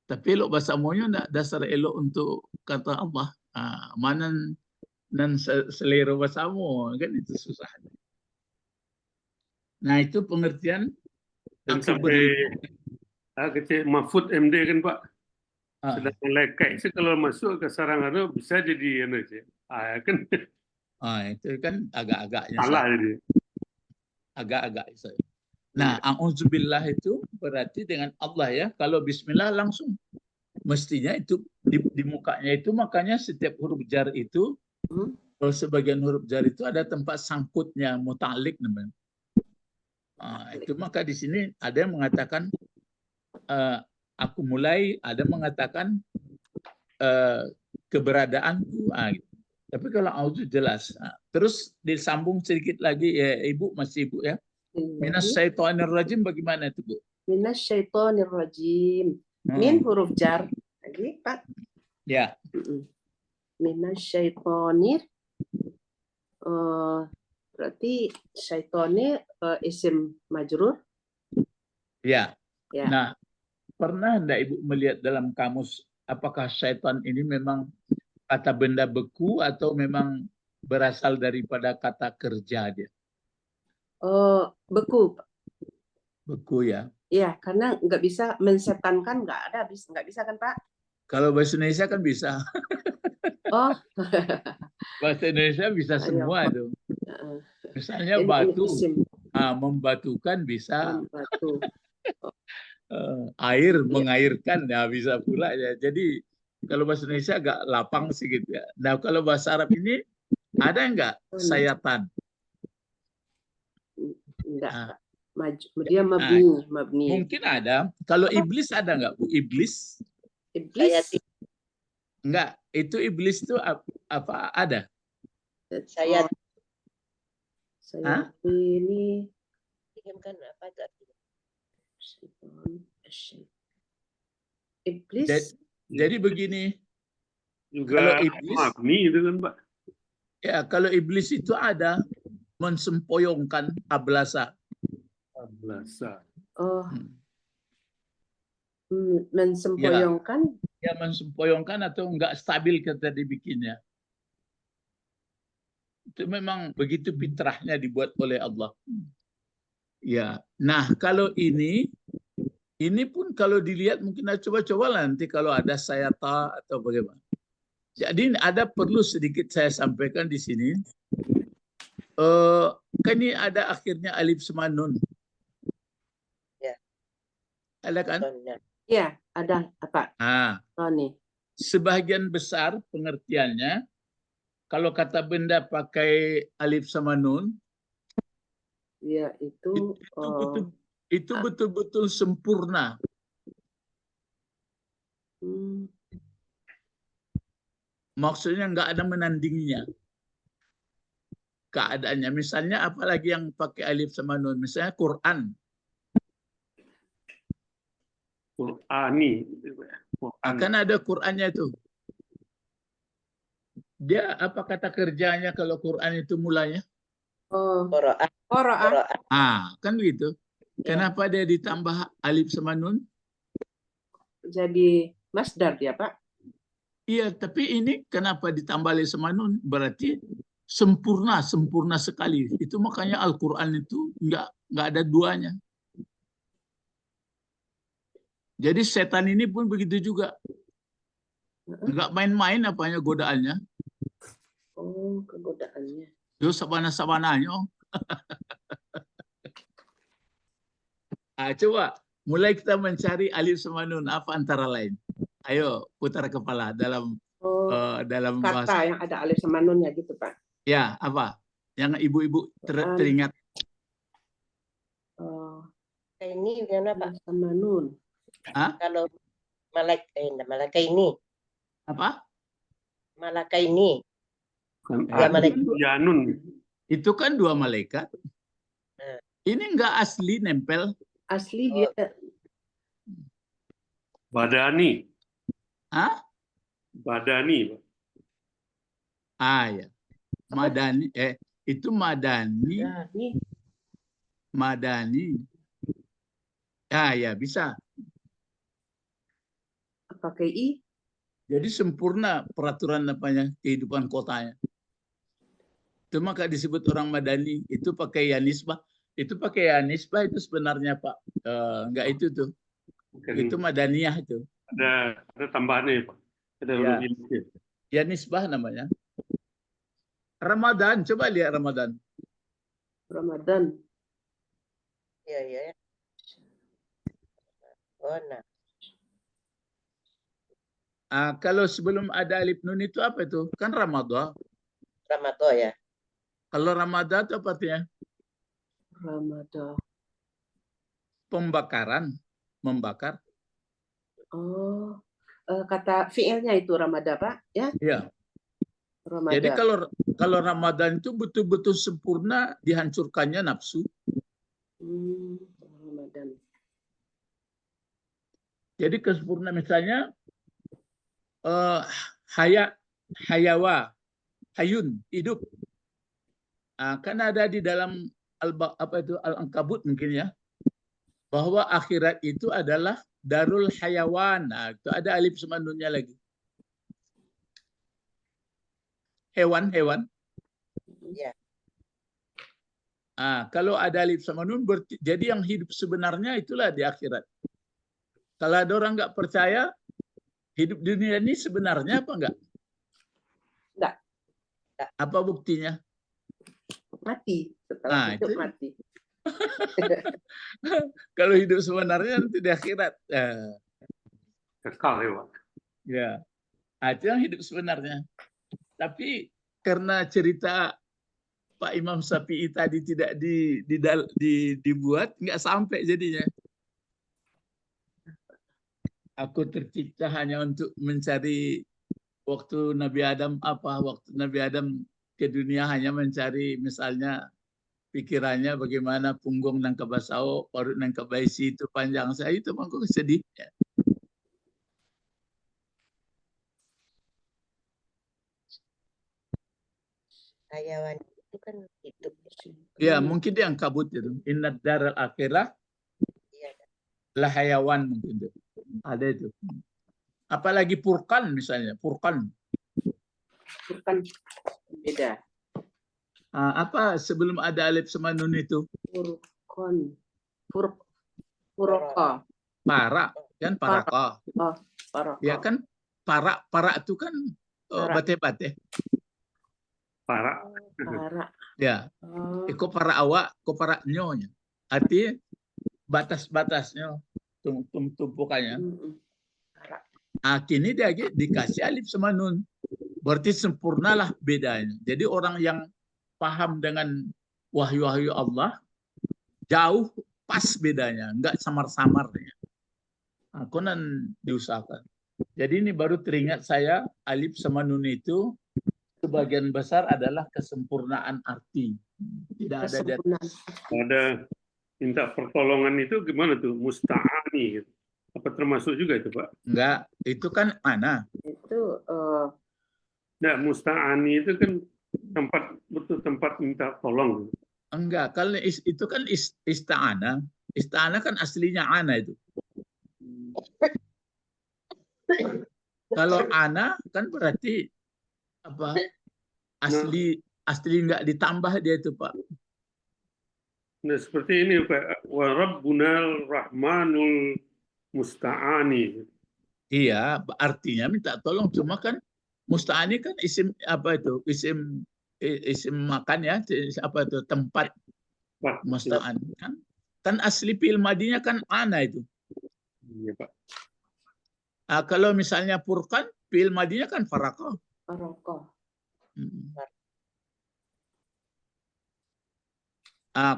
S1: Tapi elok basamunya tidak dasar elok untuk kata Allah. Mana nan selera basamu kan itu susah. Nah itu pengertian.
S4: Dan sampai kecil Mahfud MD kan Pak. Sudah mulai kayak kalau masuk ke sarang itu bisa jadi kan.
S1: Itu kan agak-agaknya
S4: salah jadi.
S1: Agak-agak. Nah, a'udzubillah itu berarti dengan Allah ya. Kalau bismillah langsung mestinya itu di mukanya itu, makanya setiap huruf jar itu kalau sebagian huruf jar itu ada tempat sangkutnya, muta'alliq namanya. Itu maka di sini ada yang mengatakan aku mulai, ada mengatakan keberadaanku. Gitu. Tapi kalau auzu jelas. Terus disambung sedikit lagi ya Ibu, masih Ibu ya. Minasyaitonir rajim bagaimana itu Bu?
S2: Minasyaitonir rajim. Min huruf jar lagi Pak.
S1: Ya.
S2: Minasyaitonir berarti syaitonnya isim majrur.
S1: Ya. Nah, pernah enggak Ibu melihat dalam kamus apakah syaitan ini memang kata benda beku atau memang berasal daripada kata kerja dia?
S2: Beku.
S1: Beku ya.
S2: Iya, karena nggak bisa mensetankan, nggak bisa kan Pak?
S1: Kalau bahasa Indonesia kan bisa.
S2: Oh.
S1: Bahasa Indonesia bisa semua itu. Misalnya batu, membatukan bisa.
S2: Membatu.
S1: Air, mengairkan, ya bisa pula ya. Jadi kalau bahasa Indonesia agak lapang sih gitu ya. Nah kalau bahasa Arab ini ada enggak sayatan?
S2: Enggak. Dia mabni.
S1: Mungkin ada. Kalau iblis ada enggak Bu? Iblis?
S2: Iblis?
S1: Enggak. Itu iblis itu apa ada?
S3: Saya
S2: ini
S3: kan apa itu artinya?
S2: Iblis.
S1: Jadi begini.
S4: Juga
S1: kalau iblis
S4: mabni itu kan Pak.
S1: Ya, kalau iblis itu ada mensempoyongkan ablasa.
S4: Ablasa.
S2: Mensempoyongkan.
S1: Ya, mensempoyongkan atau enggak stabil kata dibikinnya. Itu memang begitu fitrahnya dibuat oleh Allah. Ya, nah kalau ini pun kalau dilihat mungkin coba-coba nanti kalau ada sayata atau bagaimana. Jadi ada perlu sedikit saya sampaikan di sini. Kan ini ada akhirnya alif sama nun.
S3: Ya.
S1: Ada kan?
S2: Ya, ada apa? Nih.
S1: Sebagian besar pengertiannya kalau kata benda pakai alif sama nun,
S2: ya
S1: itu betul-betul sempurna. Maksudnya nggak ada menandinginya keadaannya. Misalnya apalagi yang pakai alif sama nun, misalnya Quran.
S4: Qur'ani.
S1: Akan ada Qur'annya itu. Dia apa kata kerjanya kalau Qur'an itu mulanya?
S3: Qur'an.
S1: Kan begitu. Kenapa dia ditambah alif sama nun?
S2: Jadi masdar dia, Pak.
S1: Iya, tapi ini kenapa ditambah alif sama nun? Berarti sempurna sekali. Itu makanya Al-Qur'an itu nggak ada duanya. Jadi setan ini pun begitu juga. Nggak main-main apanya godaannya.
S2: Oh, kegodaannya.
S1: Yo sabana-sabananya. Coba mulai kita mencari alif sama nun apa antara lain. Ayo putar kepala dalam dalam
S2: kata
S1: bahasa.
S2: yang ada alif sama nunnya gitu, Pak.
S1: Ya, apa? Yang ibu-ibu teringat.
S3: Ini gimana, Pak?
S2: Sama nun.
S3: Kalau malaikat ini.
S1: Apa?
S3: Malaikat ini.
S4: Yanun.
S1: Itu kan dua malaikat. Ini enggak asli nempel.
S2: Asli dia.
S4: Badani. Badani.
S1: Ya. Madani. Itu madani. Madani. Ya bisa.
S2: Pakai i.
S1: Jadi sempurna peraturan kehidupan kotanya. Itu maka disebut orang madani. Itu pakai ya nisbah. Itu pakai ya nisbah itu sebenarnya, Pak. Enggak itu tuh. Itu madaniyah itu.
S4: Ada tambahannya, Pak. Ada
S1: ya nisbah namanya. Ramadan, coba lihat Ramadan.
S2: Ramadan.
S3: Iya. Nah.
S1: Kalau sebelum ada alif nun itu apa itu? Kan Ramadan.
S3: Ramadan ya.
S1: Kalau Ramadan itu apa artinya?
S2: Ramadan.
S1: Pembakaran, membakar.
S2: Kata fiilnya itu Ramadan, Pak, ya?
S1: Iya.
S2: Ramadan.
S1: Jadi kalau Ramadan itu betul-betul sempurna dihancurkannya nafsu.
S2: Ramadan.
S1: Jadi kesempurnaan misalnya hayun, hidup. Kan ada di dalam Al-Ankabut mungkin ya, bahwa akhirat itu adalah darul hayawan. Itu ada alif sama nunnya lagi. Hewan.
S3: Ya.
S1: Kalau ada alif sama nun, jadi yang hidup sebenarnya itulah di akhirat. Kalau ada orang nggak percaya, hidup dunia ini sebenarnya apa enggak?
S2: Enggak.
S1: Apa buktinya?
S2: Mati. Setelah hidup mati.
S1: Kalau hidup sebenarnya nanti di akhirat.
S4: Kekal ya, Pak.
S1: Ya. Itu yang hidup sebenarnya. Tapi karena cerita Pak Imam Syafi'i tadi tidak dibuat, nggak sampai jadinya. Aku tercipta hanya untuk mencari waktu Nabi Adam ke dunia hanya mencari misalnya pikirannya bagaimana punggung nang kabasao, parut nang kabaisi itu panjang saya itu aku sedihnya.
S3: Hayawan itu kan hidup.
S1: Ya, mungkin dia yang kabut itu. Inna daral akhirah lah hayawan mungkin itu. Ada itu. Apalagi Furqan misalnya, Furqan
S2: beda.
S1: Apa sebelum ada alif sama nun itu?
S2: Furqan. Furqa.
S1: Para, kan paraka.
S2: Paraka.
S1: Ya kan para itu kan bate-bate.
S4: Para.
S1: Ya. Iko para awak, ko para nyonya. Artinya batas-batasnya, tumpukannya. Kini dia dikasih alif sama nun. Berarti sempurnalah bedanya. Jadi orang yang paham dengan wahyu-wahyu Allah, jauh pas bedanya, enggak samar-samar. Konan diusahakan. Jadi ini baru teringat saya, alif sama nun itu sebagian besar adalah kesempurnaan arti. Tidak ada
S4: minta pertolongan itu gimana tuh? Musta'ani. Apa termasuk juga itu, Pak?
S1: Enggak, itu kan ana.
S2: Itu
S4: Enggak, musta'ani itu kan tempat minta tolong.
S1: Enggak, kalau itu kan ista'ana. Ista'ana kan aslinya ana itu. Kalau ana kan berarti apa? Asli enggak ditambah dia itu, Pak.
S4: Nah, seperti ini, Pak. Wa rabbunal rahmanul musta'ani.
S1: Iya, artinya minta tolong. Cuma kan musta'ani kan isim apa itu? Isim makan ya, apa itu? Tempat musta'an kan? Kan asli fi'il madinya kan ana itu.
S4: Iya, Pak.
S1: Kalau misalnya Furqan, fi'il madinya kan faraqah.
S2: Faraqah.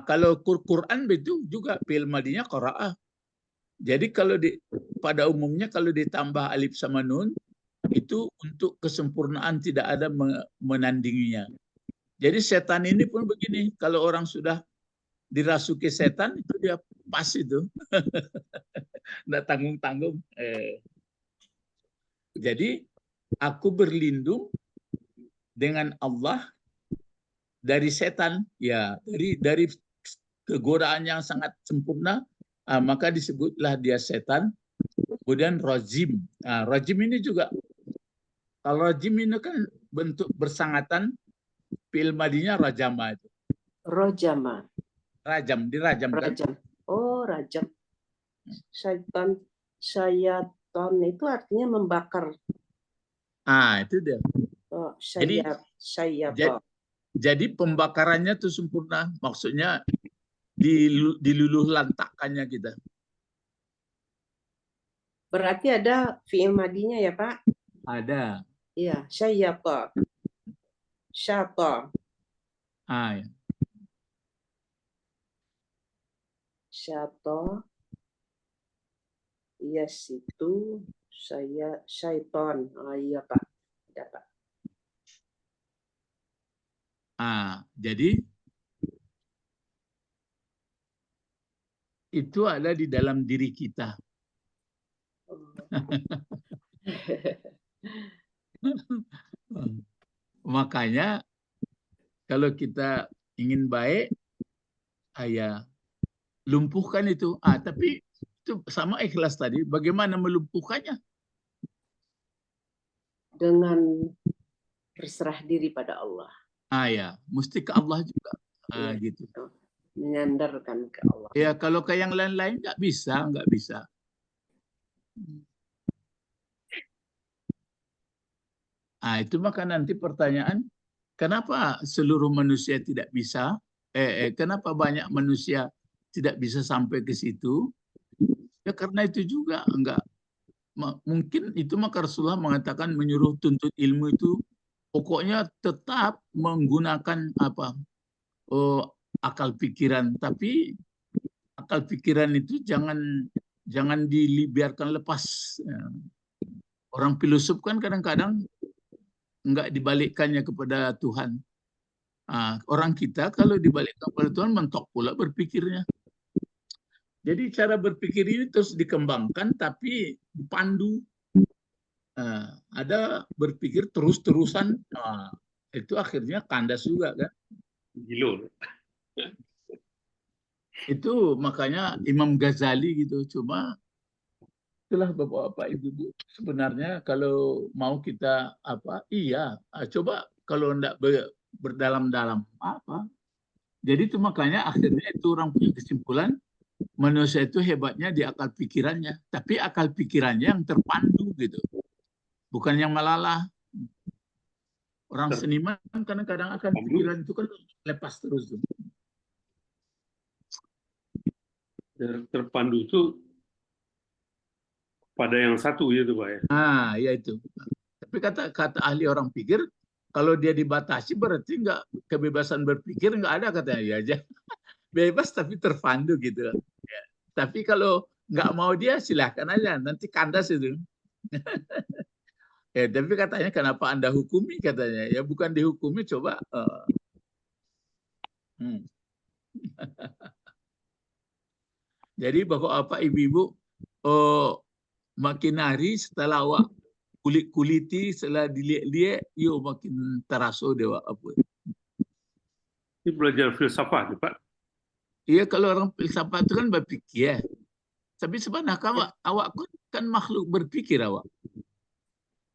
S1: Kalau Quran itu juga fi'il madinya qara'ah. Jadi kalau pada umumnya kalau ditambah alif sama nun itu untuk kesempurnaan, tidak ada menandinginya. Jadi setan ini pun begini, kalau orang sudah dirasuki setan itu dia pas itu. Nggak tanggung-tanggung. Jadi aku berlindung dengan Allah dari setan, ya dari kegodaan yang sangat sempurna, maka disebutlah dia setan. Kemudian rajim. Rajim ini juga, kalau rajim ini kan bentuk bersangatan, fi'il madinya rajama itu.
S2: Rojama.
S1: Rajam, dirajam kan?
S2: Rajam. Oh, rajam. Syaitan itu artinya membakar.
S1: Itu dia.
S2: Oh,
S1: jadi pembakarannya itu sempurna. Maksudnya diluluh lantakannya kita.
S2: Berarti ada fi'il madinya ya, Pak?
S1: Ada.
S2: Iya, syaitan. Syaitan.
S1: Ya.
S2: Syaitan. Yes, itu syaitan. Iya, Pak. Ada, Pak.
S1: Jadi itu ada di dalam diri kita. Makanya kalau kita ingin baik, ya lumpuhkan itu. Tapi itu sama ikhlas tadi. Bagaimana melumpuhkannya?
S2: Dengan berserah diri pada Allah.
S1: Ya, mesti ke Allah juga. Gitu.
S2: Menyandarkan ke Allah.
S1: Ya, kalau ke yang lain-lain nggak bisa. Itu maka nanti pertanyaan, kenapa seluruh manusia tidak bisa? Kenapa banyak manusia tidak bisa sampai ke situ? Ya karena itu juga enggak. Mungkin itu maka Rasulullah mengatakan menyuruh tuntut ilmu itu pokoknya tetap menggunakan akal pikiran, tapi akal pikiran itu jangan dibiarkan lepas. Orang filosof kan kadang-kadang enggak dibalikkannya kepada Tuhan. Orang kita kalau dibalikkan kepada Tuhan mentok pula berpikirnya. Jadi cara berpikir ini terus dikembangkan tapi dipandu. Ada berpikir terus-terusan, itu akhirnya kandas juga kan.
S4: Gila.
S1: Itu makanya Imam Ghazali gitu. Cuma itulah Bapak-bapak Ibu-ibu, sebenarnya kalau mau kita coba kalau enggak berdalam-dalam apa. Jadi itu makanya akhirnya itu orang punya kesimpulan manusia itu hebatnya di akal pikirannya, tapi akal pikirannya yang terpandu gitu, bukan yang melalah. Orang seniman kadang-kadang akal pikiran itu kan lepas terus tuh.
S4: Terpandu itu pada yang satu itu, Pak ya.
S1: Ya itu. Tapi kata ahli orang pikir, kalau dia dibatasi berarti nggak kebebasan berpikir nggak ada katanya. Ya aja bebas tapi terpandu gitu. Ya. Tapi kalau nggak mau dia silahkan aja, nanti kandas itu. Tapi katanya kenapa Anda hukumi katanya? Ya bukan dihukumi, coba. Jadi Bapak-bapak Ibu-ibu, makin hari setelah awak kulit-kuliti, setelah dilihat-lihat, you makin terasa dia apa.
S4: Ini belajar filsafat, Pak.
S1: Iya, kalau orang filsafat itu kan berpikir. Tapi sebenarnya awak kan makhluk berpikir awak.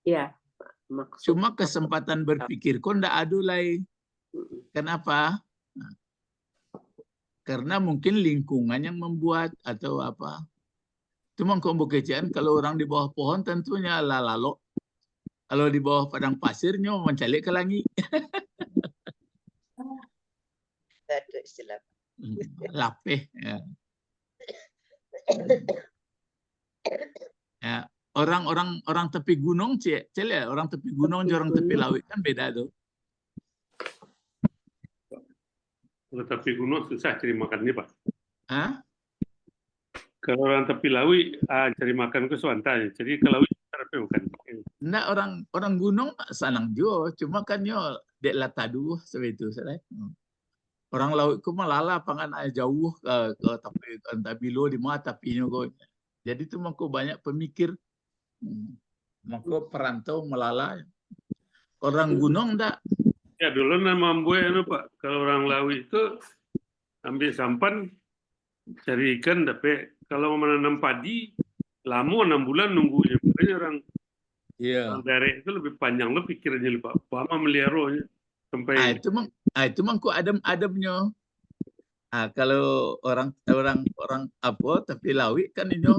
S2: Iya, maksud.
S1: Cuma kesempatan berpikir kau ndak ada lagi. Kenapa? Nah, karena mungkin lingkungan yang membuat atau apa. Cuma kau bukecian kalau orang di bawah pohon tentunya lalalo. Kalau di bawah padang pasirnya mencalik ke langit.
S3: Ada istilah.
S1: Lapeh. Ya. Ya. Orang tepi gunung, orang tepi gunung, orang tepi laut kan beda tuh.
S4: Kalau tepi gunung susah cari makannya, Pak.
S1: Hah?
S4: Kalau orang tepi laut cari makan ke suantanya. Jadi kalau tapi bukan.
S1: Nah, orang gunung sanang juga, cuma kan yo dek latadu seperti itu, orang laut ku malala pangan jauh ke tapi tabilo di mana tapi kok. Jadi tu mako banyak pemikir. Mako perantau melala. Orang gunung enggak.
S4: Ya dulu nama Amboy Pak. Kalau orang laut itu ambil sampan cari ikan, tapi kalau menanam padi lama 6 bulan nunggunya. Makanya orang daerah itu lebih panjang lo pikirannya Pak. Lama meliharanya sampai
S1: itu mangku adem-ademnya. Kalau orang apa tapi lawi kan ini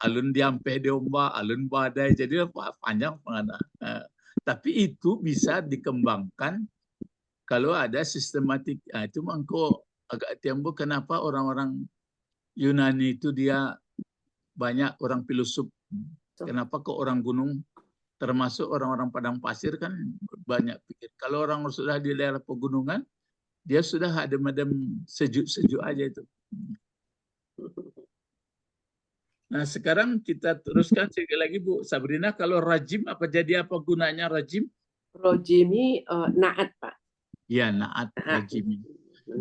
S1: alun diampe diomba, alun badai, jadi panjang pengana. Tapi itu bisa dikembangkan kalau ada sistematik. Itu mangku agak timbul kenapa orang-orang Yunani itu dia banyak orang filosof. Kenapa kok orang gunung termasuk orang-orang padang pasir kan banyak pikir. Kalau orang sudah di daerah pegunungan, dia sudah adem-adem sejuk-sejuk aja itu. Nah sekarang kita teruskan sekali lagi Bu Sabrina, kalau rajim apa jadi apa gunanya rajim?
S2: Rajim ini naat Pak.
S1: Ya naat rajim.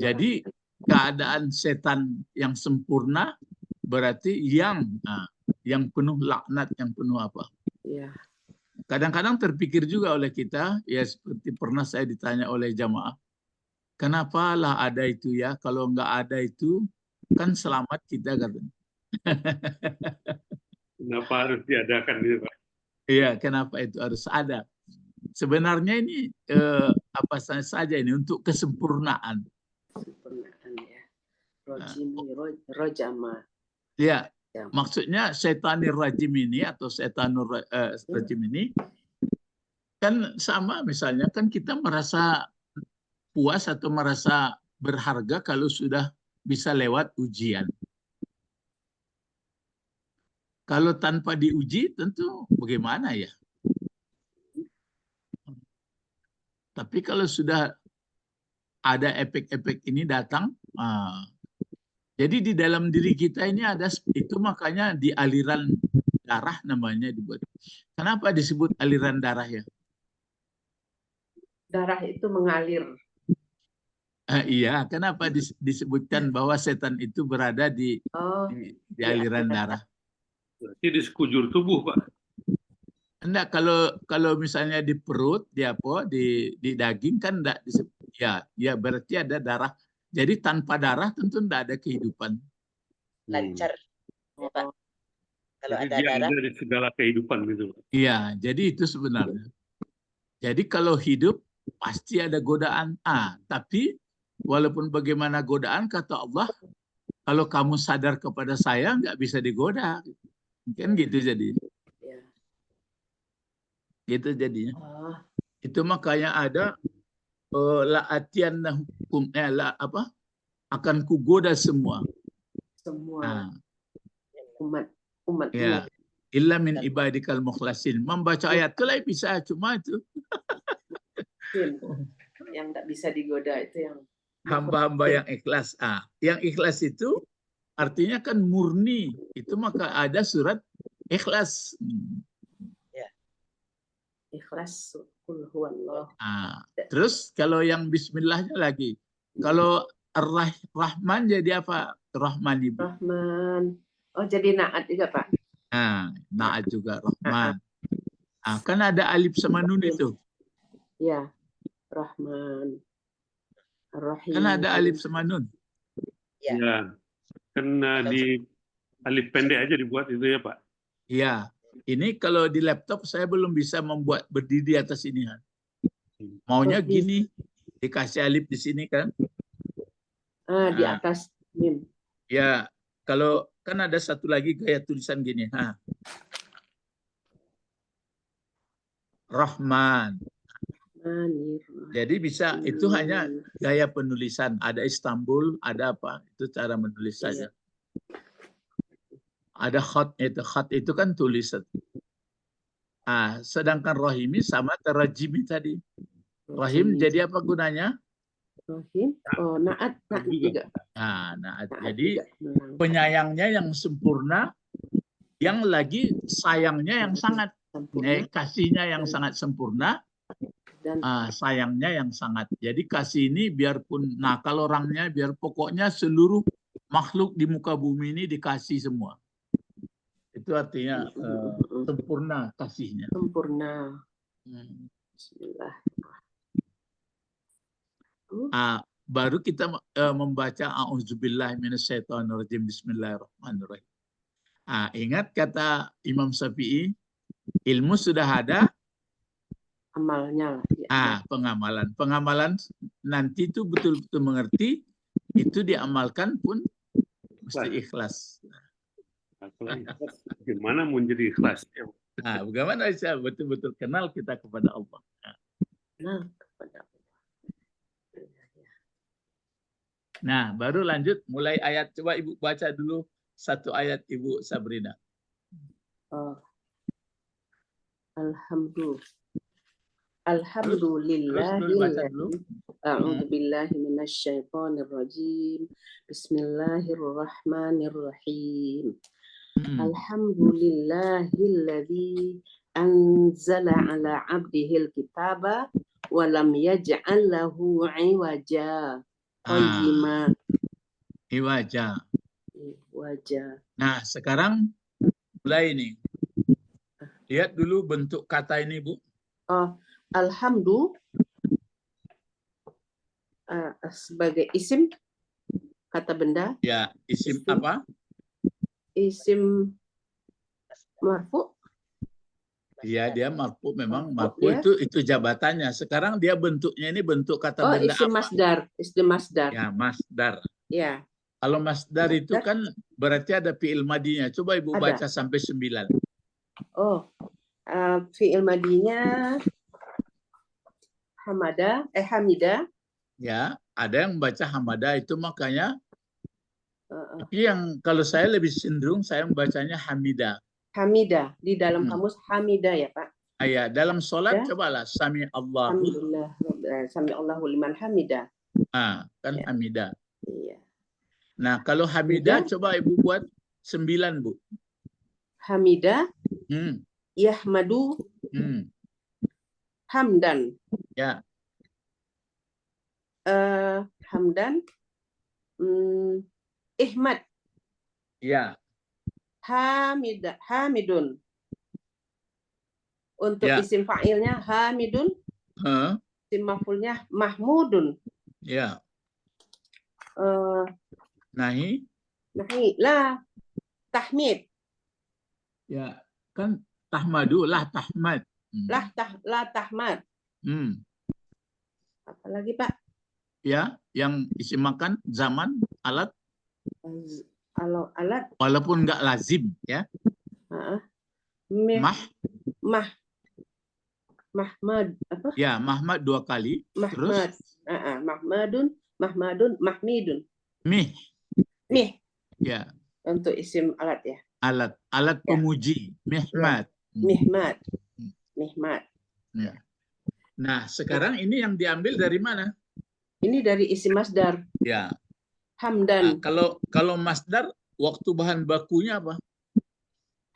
S1: Jadi keadaan setan yang sempurna berarti yang penuh laknat, yang penuh apa?
S2: Ya.
S1: Kadang-kadang terpikir juga oleh kita, ya seperti pernah saya ditanya oleh jamaah, kenapa lah ada itu ya? Kalau nggak ada itu, kan selamat kita katanya.
S4: Kenapa harus diadakan itu Pak?
S1: Iya, kenapa itu harus ada? Sebenarnya ini apa saja ini untuk kesempurnaan.
S2: Kesempurnaan ya. Rojama.
S1: Ya, maksudnya setanir rajim ini atau setanur rajim ini kan sama misalnya kan kita merasa puas atau merasa berharga kalau sudah bisa lewat ujian. Kalau tanpa diuji tentu bagaimana ya? Tapi kalau sudah ada efek-efek ini datang, jadi di dalam diri kita ini ada itu, makanya di aliran darah namanya dibuat. Kenapa disebut aliran darah ya?
S2: Darah itu mengalir.
S1: Iya, kenapa disebutkan bahwa setan itu berada di aliran darah?
S4: Berarti di sekujur tubuh Pak.
S1: Enggak, kalau misalnya di perut, di daging kan enggak disebut. Ya berarti ada darah. Jadi tanpa darah tentu enggak ada kehidupan.
S3: Lancar. Ya, Pak. Kalau
S4: jadi
S3: ada
S4: dia
S3: darah.
S4: ada di segala kehidupan gitu.
S1: Iya, jadi itu sebenarnya. Jadi kalau hidup pasti ada godaan. Tapi walaupun bagaimana godaan, kata Allah, kalau kamu sadar kepada saya nggak bisa digoda. Kan gitu jadi. Gitu jadinya. Itu makanya ada la'atianna hukum akan kugoda semua.
S2: Semua umat
S1: ya. Illa min ibadikal mukhlasin. Membaca ayat itu lah bisa, cuma itu.
S2: Yang tidak bisa digoda itu yang
S1: hamba-hamba yang ikhlas. Yang ikhlas itu artinya kan murni. Itu maka ada surat ikhlas.
S2: Ikhlas qul huwallah.
S1: Terus kalau yang bismillahnya lagi. Kalau Ar-Rahman jadi apa? Rahman Ibu.
S2: Rahman. Oh jadi naat juga Pak.
S1: Naat juga Rahman. Kan ada alif sama nun itu.
S2: Ya, Rahman. Rahim.
S1: Kan ada alif sama nun.
S4: Ya, kan di alif pendek aja dibuat itu ya Pak.
S1: Iya. Ini kalau di laptop saya belum bisa membuat berdiri di atas ini. Maunya gini, dikasih alif di sini kan.
S2: Di atas mim.
S1: Ya, kalau kan ada satu lagi gaya tulisan gini. Rahman. Jadi bisa, itu hanya gaya penulisan. Ada Istanbul, ada apa, itu cara menulis saja. Ada khat itu kan tulisan. Sedangkan Rahimi sama terajimi tadi. Rahim jadi apa gunanya?
S2: Rahim, naat juga.
S1: Naat. Jadi penyayangnya yang sempurna, yang lagi sayangnya yang sangat, kasihnya yang sangat sempurna, dan sayangnya yang sangat. Jadi kasih ini biarpun nakal orangnya, biar pokoknya seluruh makhluk di muka bumi ini dikasih semua. Itu artinya sempurna kasihnya.
S2: Sempurna. Bismillah.
S1: Baru kita membaca A'udzubillahi minasyaitonirrajim, Bismillahirrahmanirrahim. Ingat kata Imam Syafi'i, ilmu sudah ada,
S2: amalnya.
S1: Pengamalan. Pengamalan nanti itu betul-betul mengerti, itu diamalkan pun mesti ikhlas.
S4: Gimana mau jadi ikhlas?
S1: Bagaimana bisa betul-betul kenal kita kepada Allah.
S2: Kenal kepada Allah.
S1: Nah, baru lanjut mulai ayat. Coba Ibu baca dulu satu ayat Ibu Sabrina.
S2: Alhamdulillahilladzi a'udzu billahi minasyaitonir rajim. Bismillahirrahmanirrahim. Alhamdulillahilladzi anzala ala 'abdihil kitaba wa lam yaj'al lahu 'iwaja.
S1: Iwaja. Nah, sekarang mulai nih. Lihat dulu bentuk kata ini, Bu.
S2: Sebagai isim, kata benda.
S1: Ya, isim apa?
S2: Isim marfu.
S1: Iya, dia marfu memang. Marfu itu jabatannya. Sekarang dia bentuknya ini bentuk kata benda
S2: isim
S1: apa?
S2: masdar. Isim masdar.
S1: Ya, masdar.
S2: Ya.
S1: Kalau masdar itu kan berarti ada fi'il madinya. Coba Ibu baca sampai 9.
S2: Fi'il madinya hamida.
S1: Ya, ada yang membaca hamada, itu makanya. Tapi yang kalau saya lebih cenderung saya membacanya hamida.
S2: Hamida di dalam kamus hamida ya Pak.
S1: Ya, dalam sholat cobalah sami Allahu.
S2: Alhamdulillah, sami Allahu liman hamida.
S1: Kan
S2: ya.
S1: hamida.
S2: Iya.
S1: Nah, kalau hamida coba Ibu buat 9, Bu.
S2: Hamida. Yahmadu. Hamdan.
S1: Ya.
S2: Hamdan. Ihmad.
S1: Ya.
S2: Hamidun. Untuk isim fa'ilnya hamidun. Isim maf'ulnya mahmudun.
S1: Ya. Nahi
S2: lah tahmid.
S1: Ya, kan tahmadu lah tahmad.
S2: La tahmad. Apalagi Pak?
S1: Ya, yang isim makan, zaman, alat.
S2: Alat.
S1: Walaupun nggak lazim, ya.
S2: Mahmad apa?
S1: Ya, Mahmad 2 kali.
S2: Mahmad. Terus Mahmadun, Mahmidun.
S1: Mih. Ya.
S2: Untuk isim alat ya.
S1: Alat pemuji. Mihmad.
S2: Mihmad.
S1: Ya. Nah, sekarang ini yang diambil dari mana?
S2: Ini dari isim masdar.
S1: Ya.
S2: Hamdan.
S1: Kalau masdar, waktu bahan bakunya apa?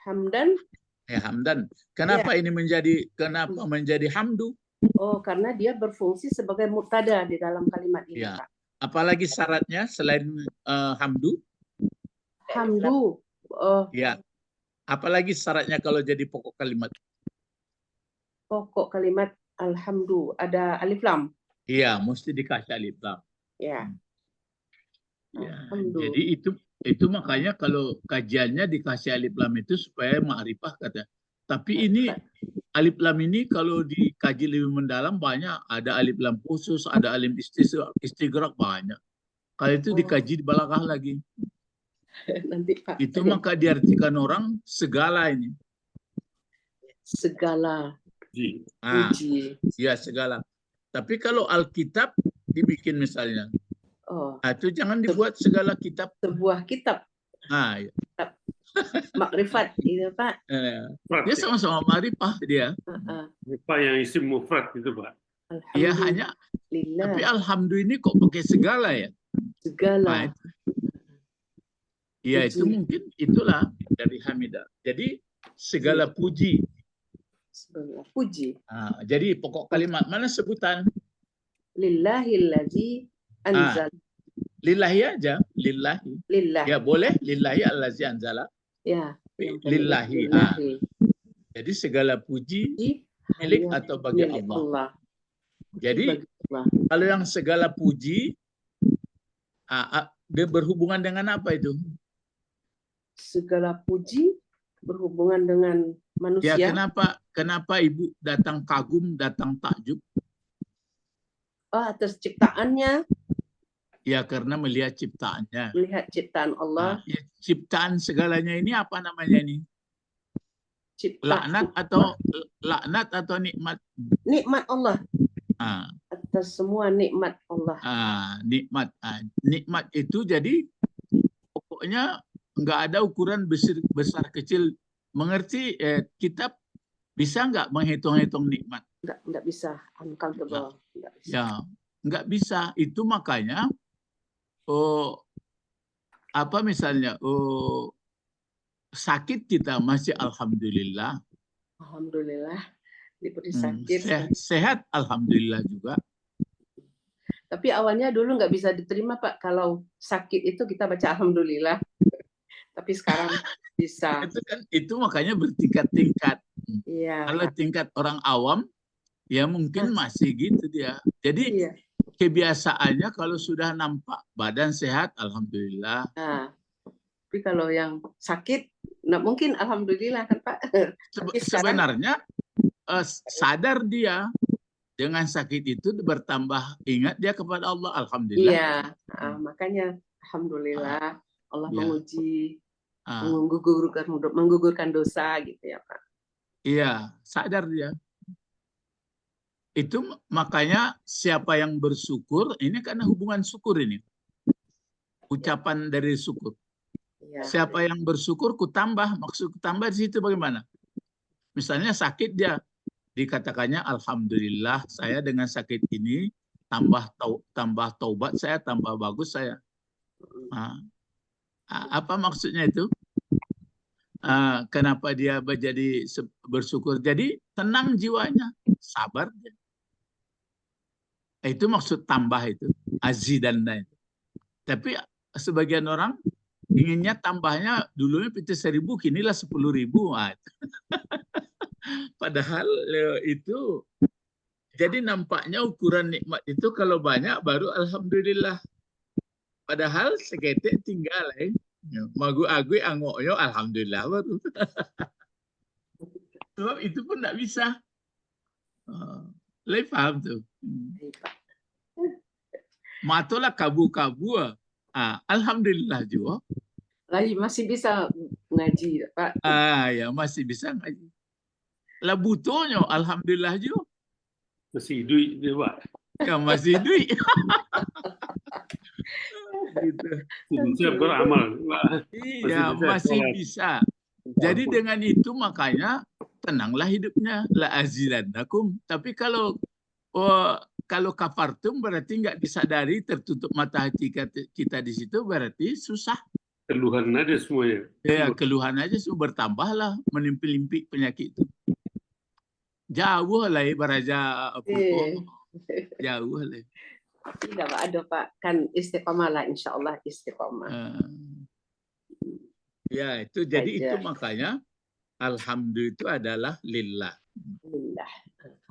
S2: Hamdan.
S1: Ya, hamdan. Kenapa ini menjadi hamdu?
S2: Karena dia berfungsi sebagai mubtada di dalam kalimat ini,
S1: ya.
S2: Pak.
S1: Apalagi syaratnya selain hamdu?
S2: Hamdu.
S1: Ya. Apalagi syaratnya kalau jadi pokok kalimat?
S2: Pokok kalimat alhamdulillah ada alif lam.
S1: Iya, mesti dikasih alif lam.
S2: Ya.
S1: Ya,
S2: Alhamdulillah.
S1: jadi itu makanya kalau kajiannya dikasih alif lam itu supaya ma'rifah kata. Tapi ini alif lam ini kalau dikaji lebih mendalam banyak, ada alif lam khusus, ada alif istighraq banyak. Kalau itu dikaji di belakang lagi.
S2: Nanti Pak.
S1: Itu maka diartikan orang segala ini.
S2: Segala
S1: puji. Ya, segala. Tapi kalau Alkitab dibikin misalnya, itu jangan dibuat segala kitab.
S2: Sebuah kitab.
S1: Ya.
S2: Makrifat, itu Pak.
S1: Dia sama-sama ma'rifah dia.
S4: Ma'rifah yang isim mufrad itu Pak.
S1: Iya, hanya. Tapi alhamdulillah ini kok pakai segala ya?
S2: Segala.
S1: Iya, itu mungkin itulah dari Hamidah. Jadi segala puji.
S2: Segala puji.
S1: Jadi pokok kalimat mana sebutan?
S2: Lillahillazi anzal.
S1: Lillahi aja, lillahi.
S2: Lillahi.
S1: Ya boleh, lillahi allazi anzala.
S2: Ya.
S1: Lillahi. Jadi segala puji milik atau bagi Allah. Jadi kalau yang segala puji dia berhubungan dengan apa itu?
S2: Segala puji berhubungan dengan manusia.
S1: Ya, kenapa Ibu datang kagum, datang takjub?
S2: Atas ciptaannya.
S1: Ya, karena melihat ciptaannya.
S2: Melihat ciptaan Allah.
S1: Ya, ciptaan segalanya ini apa namanya ini? Laknat atau nikmat?
S2: Nikmat Allah.
S1: Ah.
S2: Atas semua nikmat Allah.
S1: Nikmat. Nikmat itu jadi pokoknya nggak ada ukuran besar kecil. Mengerti kitab bisa nggak menghitung-hitung nikmat?
S2: Nggak bisa. Uncountable. Nggak bisa.
S1: Ya, nggak bisa. Itu makanya apa misalnya sakit kita masih alhamdulillah.
S2: Alhamdulillah diberi sakit.
S1: Sehat alhamdulillah juga.
S2: Tapi awalnya dulu nggak bisa diterima Pak, kalau sakit itu kita baca alhamdulillah. Tapi sekarang bisa.
S1: Itu makanya bertingkat-tingkat.
S2: Iya.
S1: Kalau tingkat orang awam ya mungkin masih gitu dia. Jadi kebiasaannya kalau sudah nampak badan sehat alhamdulillah.
S2: Tapi kalau yang sakit mungkin alhamdulillah kan Pak.
S1: Sebenarnya sadar dia dengan sakit itu bertambah ingat dia kepada Allah alhamdulillah.
S2: Iya, makanya alhamdulillah Allah menguji, menggugurkan dosa gitu ya Pak.
S1: Iya, sadar dia. Itu makanya siapa yang bersyukur ini karena hubungan syukur ini. Ucapan dari syukur. Ya. Siapa yang bersyukur ku tambah, maksud ku tambah di situ bagaimana? Misalnya sakit dia dikatakannya alhamdulillah saya dengan sakit ini tambah taubat saya, tambah bagus saya. Apa maksudnya itu? Kenapa dia menjadi bersyukur? Jadi tenang jiwanya, sabar dia. Itu maksud tambah itu, azidanna itu. Tapi sebagian orang inginnya tambahnya dulunya 1000, kinilah 10.000. Padahal itu jadi nampaknya ukuran nikmat itu kalau banyak baru alhamdulillah. Padahal seketik tinggal magu-agui angokyo alhamdulillah baru. Sebab itu pun tidak bisa. Lebih paham tuh. Matolah kabu-kabu. Alhamdulillah juga.
S2: Lagi masih bisa ngaji, Pak.
S1: Ya masih bisa ngaji. Lah butuhnya alhamdulillah juga.
S4: Masih duit dia, Pak.
S1: Ya masih duit. Gitu.
S4: Siap beramal.
S1: Iya, masih bisa. Jadi dengan itu makanya tenanglah hidupnya. La azilannakum. Tapi kalau kafartum berarti nggak disadari, tertutup mata hati kita di situ, berarti susah.
S4: Keluhan aja semuanya.
S1: Ya, keluhan aja semua bertambahlah, menimpi-impi penyakit itu. Jauh lah baraja jauh lah.
S2: Tidak ada Pak, kan istiqomah lah, insya Allah istiqomah.
S1: Ya itu jadi itu makanya Alhamdulillah itu adalah lillah.
S2: Lillah.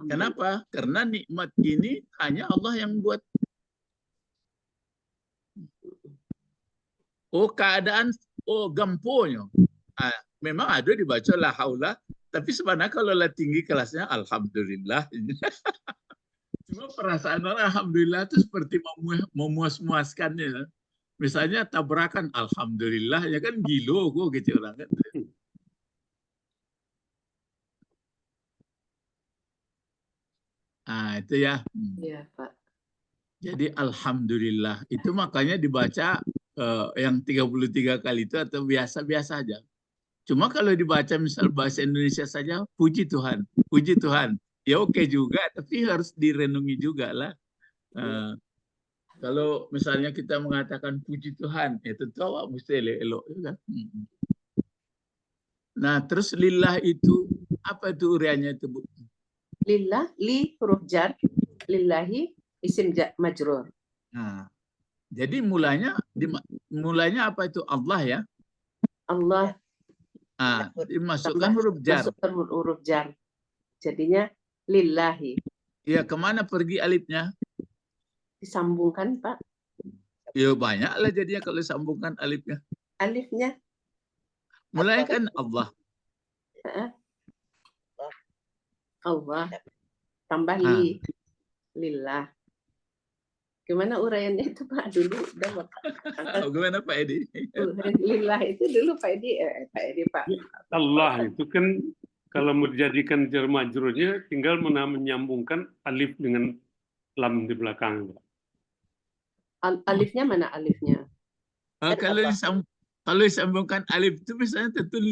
S1: Kenapa? Karena nikmat ini hanya Allah yang buat. Oh keadaan, oh gamponya. Memang ada dibaca la haula, tapi sebenarnya kalau la tinggi kelasnya alhamdulillah. Cuma perasaan orang alhamdulillah itu seperti memuas-muaskannya. Misalnya tabrakan alhamdulillah, ya kan gilo kok gitu orang kan. Itu ya.
S2: Iya, Pak.
S1: Jadi alhamdulillah itu makanya dibaca yang 33 kali itu atau biasa-biasa aja. Cuma kalau dibaca misal bahasa Indonesia saja, puji Tuhan, puji Tuhan. Ya oke juga, tapi harus direnungi juga lah. Kalau misalnya kita mengatakan puji Tuhan, ya tentu awak mesti elok juga. Nah, terus lillah itu apa itu uriannya itu, Bu?
S2: Lillah, li huruf jar, lillahi isim majrur.
S1: Nah, jadi mulanya apa itu Allah ya?
S2: Allah.
S1: Dimasukkan huruf jar.
S2: Masukkan huruf jar. Jadinya lillahi.
S1: Ya, kemana pergi alifnya?
S2: Disambungkan, Pak.
S1: Ya banyak lah jadinya kalau disambungkan alifnya.
S2: Alifnya?
S1: Mulai kan Allah.
S2: Allah. Tambah li. Lillah. Gimana uraiannya itu Pak dulu?
S1: Gimana Pak Edi?
S2: Lillah itu dulu Pak Edi. Pak.
S4: Allah itu kan kalau mau dijadikan jar majrurnya tinggal menyambungkan alif dengan lam di belakang.
S2: Alifnya mana alifnya?
S1: Kalau disambungkan alif itu misalnya tentu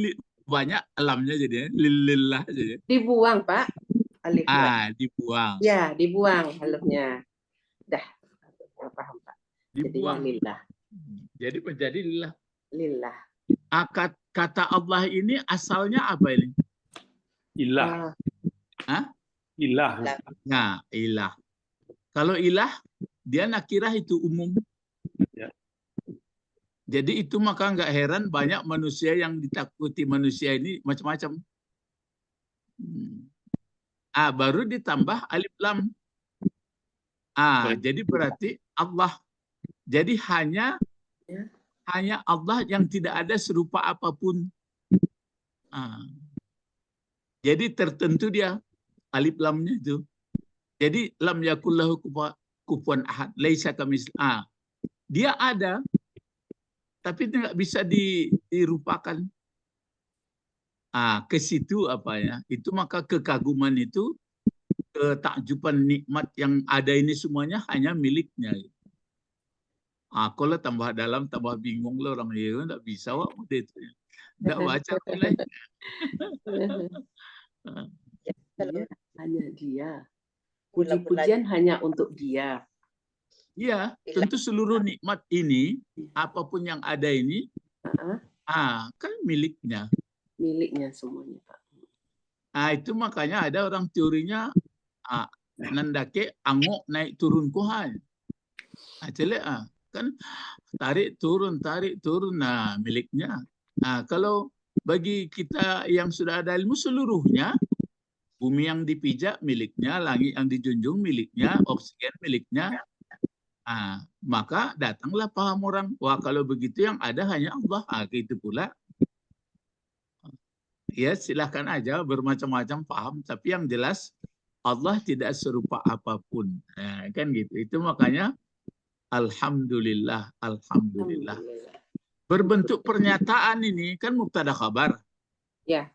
S1: banyak lamnya jadinya lillah aja.
S2: Dibuang Pak alifnya.
S1: Dibuang.
S2: Ya, dibuang alifnya. Dah paham Pak.
S1: Dibuang.
S2: Lillah.
S1: Jadi menjadi lillah.
S2: Lillah.
S1: Kata Allah ini asalnya apa ini?
S4: Ilah. Ilah.
S1: Nah, ilah. Kalau ilah dia nakirah itu umum.
S4: Ya.
S1: Jadi itu maka nggak heran banyak manusia yang ditakuti manusia ini macam-macam. Baru ditambah alif lam. Jadi berarti Allah. Jadi hanya Allah yang tidak ada serupa apapun. Jadi tertentu dia alif lamnya itu. Jadi lam yakul lahu kufuwan ahad, laisa kamitslihi. Dia ada tapi tidak bisa dirupakan. Ke situ apa ya? Itu maka kekaguman itu, ketakjuban nikmat yang ada ini semuanya hanya miliknya. Kalau tambah dalam tambah bingung lah orang ya, enggak bisa wak itu. Enggak baca mulai.
S2: Hanya dia. Puji-pujian hanya untuk dia.
S1: Iya, tentu seluruh nikmat ini, apapun yang ada ini, kan miliknya.
S2: Miliknya semuanya, Pak.
S1: Itu makanya ada orang teorinya, nandake angok naik turun kuhan. Kan tarik turun, nah miliknya. Kalau bagi kita yang sudah ada ilmu seluruhnya, bumi yang dipijak miliknya, langit yang dijunjung miliknya, oksigen miliknya. Maka datanglah paham orang, wah kalau begitu yang ada hanya Allah. Gitu pula. Ya silahkan aja bermacam-macam paham, tapi yang jelas Allah tidak serupa apapun. Kan gitu. Itu makanya alhamdulillah, alhamdulillah. Berbentuk pernyataan ini kan mubtada khabar.
S2: Ya.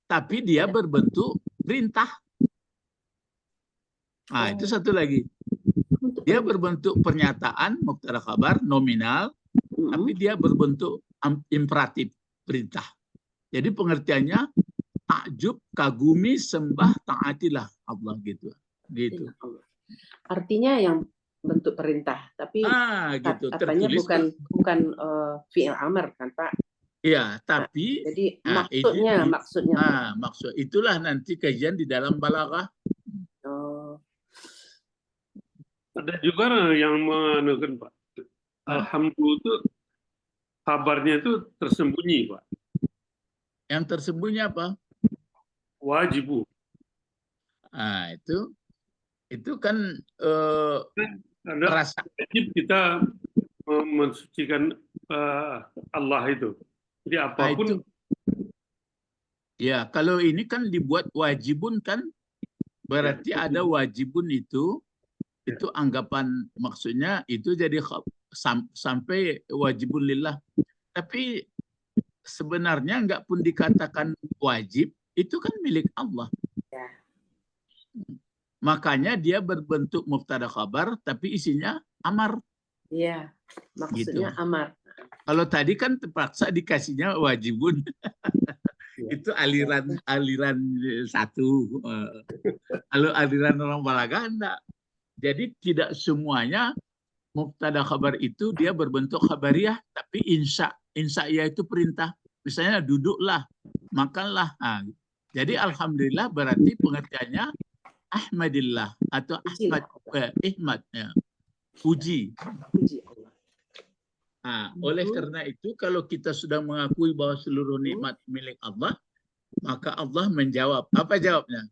S1: Tapi dia berbentuk perintah. Itu satu lagi. Dia berbentuk pernyataan, mubtada khabar, nominal, tapi dia berbentuk imperatif, perintah. Jadi pengertiannya, takjub, kagumi, sembah, taatilah Allah gitu.
S2: Artinya yang bentuk perintah, tapi
S1: gitu,
S2: katanya bukan fi'il amr kan Pak?
S1: Iya, tapi
S2: jadi maksudnya.
S1: Maksud itulah nanti kajian di dalam balaghah.
S4: Ada juga yang menekan Pak. Alhamdulillah itu kabarnya itu tersembunyi Pak.
S1: Yang tersembunyi apa?
S4: Wajibu.
S1: Nah, itu kan
S4: Ada
S1: rasa.
S4: wajib kita mensucikan Allah itu. Jadi apapun.
S1: Itu, ya, kalau ini kan dibuat wajibun kan, berarti ada wajibun itu anggapan maksudnya itu jadi sampai wajibun lillah. Tapi sebenarnya enggak pun dikatakan wajib, itu kan milik Allah.
S2: Ya.
S1: Makanya dia berbentuk mubtada khabar tapi isinya amar.
S2: Iya, maksudnya
S1: Gitu.
S2: amar.
S1: Kalau tadi kan terpaksa dikasihnya wajibun. Itu aliran satu. Kalau aliran orang balaghah enggak. Jadi tidak semuanya mubtada khabar itu dia berbentuk khabariyah, tapi insya itu perintah. Misalnya duduklah, makanlah. Nah, jadi alhamdulillah berarti pengertiannya ahmadillah atau ihmad, ya. Puji.
S2: Puji Allah.
S1: Nah, oleh karena itu kalau kita sudah mengakui bahwa seluruh nikmat milik Allah, maka Allah menjawab. Apa jawabnya?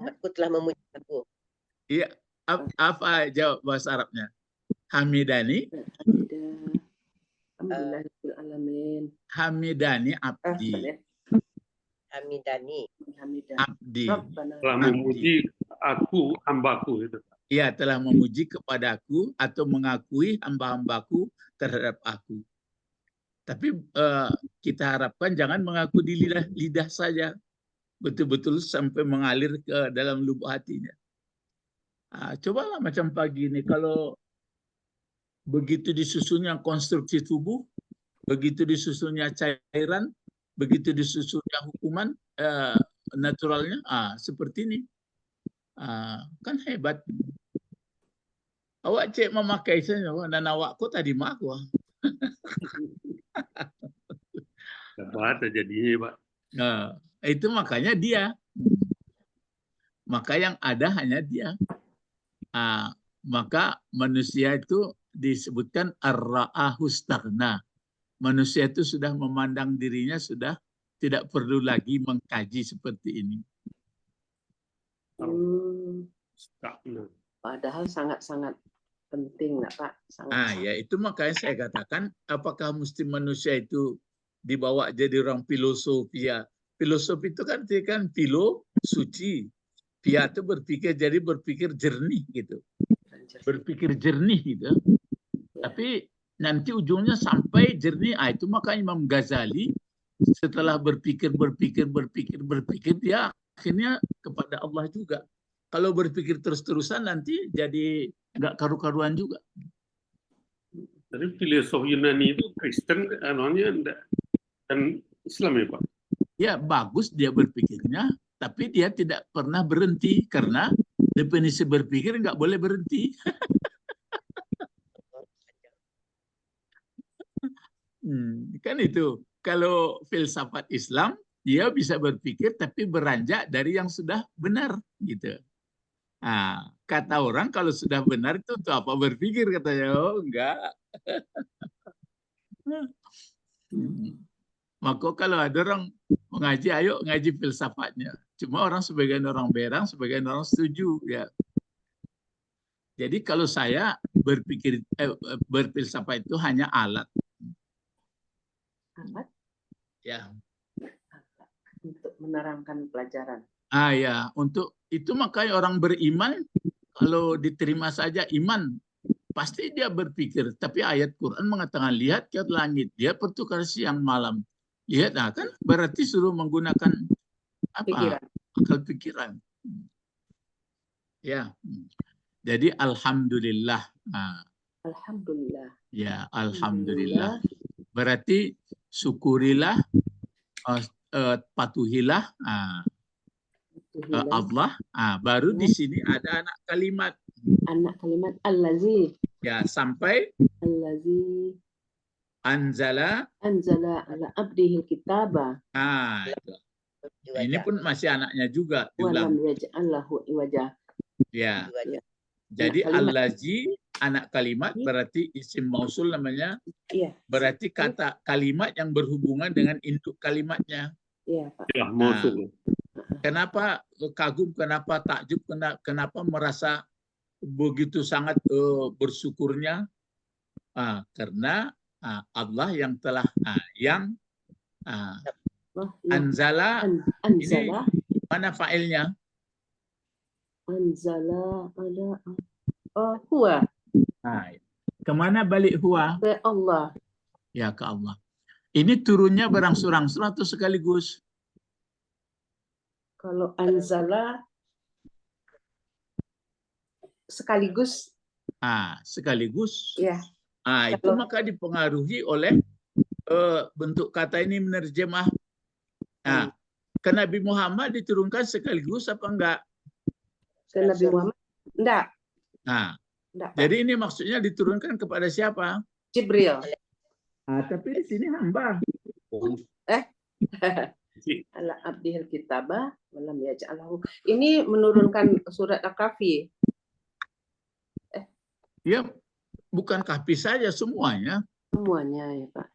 S3: Aku telah memuji aku.
S1: Iya, apa jawab bahasa Arabnya? Hamidani.
S2: Alhamdulillahirrahmanirrahim.
S1: Hamidani abdi.
S3: Hamidani.
S1: Abdi.
S4: Telah memuji aku, hambaku itu.
S1: Ia telah memuji kepadaku atau mengakui hamba-hambaku terhadap aku. Tapi kita harapkan jangan mengaku di lidah saja. Betul-betul sampai mengalir ke dalam lubuk hatinya. Cobalah macam pagi ini, kalau begitu disusunnya konstruksi tubuh, begitu disusunnya cairan, begitu disusunnya hukuman naturalnya, seperti ini. Kan hebat. Awak cek memakai saya, dan awakku tadi mak aku.
S4: Dapat jadinya, Pak.
S1: Nah, itu makanya dia. Maka yang ada hanya dia. Maka manusia itu disebutkan ar-ra'ahu staghna. Manusia itu sudah memandang dirinya, sudah tidak perlu lagi mengkaji seperti ini.
S2: Padahal sangat-sangat penting, nggak Pak?
S1: Ya itu makanya saya katakan, apakah mesti manusia itu dibawa jadi orang filosof? Ya, filosof itu kan filo, suci. Pia itu berpikir, jadi berpikir jernih gitu. Berpikir jernih gitu. Tapi nanti ujungnya sampai jernih. Itu maka Imam Ghazali setelah berpikir, dia akhirnya kepada Allah juga. Kalau berpikir terus-terusan nanti jadi nggak karu-karuan juga.
S4: Tapi filosof Yunani itu Kristen, dan Islam ya Pak?
S1: Ya bagus dia berpikirnya, tapi dia tidak pernah berhenti karena definisi berpikir nggak boleh berhenti. Kan itu. Kalau filsafat Islam, dia bisa berpikir tapi beranjak dari yang sudah benar gitu. Kata orang kalau sudah benar itu untuk apa berpikir, katanya. Oh enggak. Maka kalau ada orang mengaji, ayo ngaji filsafatnya. Cuma sebagian orang berang, sebagian orang setuju ya. Jadi kalau saya berfilsafat itu hanya alat.
S2: Alat?
S1: Ya.
S2: Untuk menerangkan pelajaran.
S1: Ya, untuk itu makanya orang beriman kalau diterima saja iman, pasti dia berpikir. Tapi ayat Quran mengatakan lihat ke langit, dia pertukar siang malam. Lihat, kan berarti suruh menggunakan apa? Akal pikiran. Ya. Jadi alhamdulillah.
S2: Alhamdulillah.
S1: Ya, alhamdulillah. Berarti syukurilah, patuhilah Allah. Baru di sini ada anak kalimat.
S2: Anak kalimat allazi.
S1: Ya, sampai
S2: allazi
S1: anzala
S2: ala abdihil kitaba.
S1: Itu. Ini pun masih anaknya juga diulang.
S2: Walam yaj'allahu iwaja.
S1: Ya. Jadi allazi anak kalimat berarti isim mausul namanya.
S2: Iya.
S1: Berarti kata kalimat yang berhubungan dengan induk kalimatnya.
S2: Iya, Pak.
S4: Ya, mausul.
S1: Kenapa kagum, kenapa takjub, kenapa merasa begitu sangat bersyukurnya? Karena Allah yang telah anzala, ini mana fa'ilnya?
S2: Anzala ala huwa.
S1: Kemana balik huwa?
S2: Ke Allah.
S1: Ya, ke Allah. Ini turunnya berangsur-angsur atau sekaligus?
S2: Kalau anzala sekaligus.
S1: Sekaligus.
S2: Ya.
S1: Itu maka dipengaruhi oleh bentuk kata ini menerjemah. Ke Nabi Muhammad diturunkan sekaligus apa enggak?
S2: Ke Nabi Muhammad? Enggak.
S1: Enggak, jadi ini maksudnya diturunkan kepada siapa?
S2: Jibril.
S1: Tapi di sini hamba.
S2: Ala abdihil kitabah walam yaj'alahu. Ini menurunkan surat Al-Kahfi.
S1: Ya, bukan Kahfi saja, semuanya.
S2: Semuanya ya, Pak.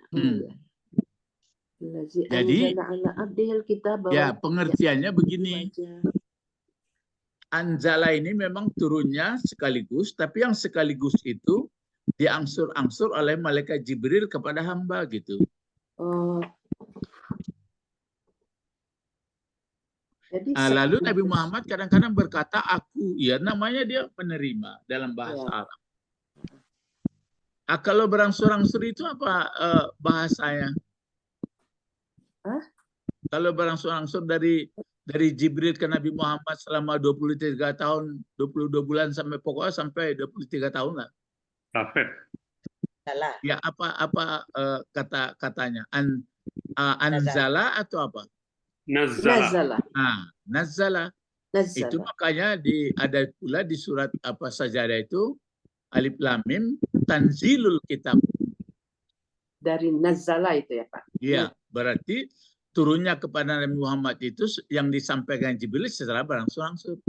S1: Jadi, ya pengertiannya begini. Anzala ini memang turunnya sekaligus, tapi yang sekaligus itu diangsur-angsur oleh malaikat Jibril kepada hamba gitu.
S2: Jadi,
S1: lalu Nabi Muhammad kadang-kadang berkata aku, ya namanya dia menerima dalam bahasa Arab. Kalau berangsur-angsur itu apa bahasanya? Kalau berangsur-angsur dari Jibril ke Nabi Muhammad selama 23 tahun, 22 bulan sampai 23 tahun lah. Ya apa kata-katanya? Anzala atau apa?
S4: Nazala.
S1: Nazala. Itu makanya ada pula di surat Sajadah itu Alif Lam Mim tanzilul kitab.
S2: Dari nazala itu ya, Pak.
S1: Iya, berarti turunnya kepada Nabi Muhammad itu yang disampaikan Jibril setelah berangsur-angsur.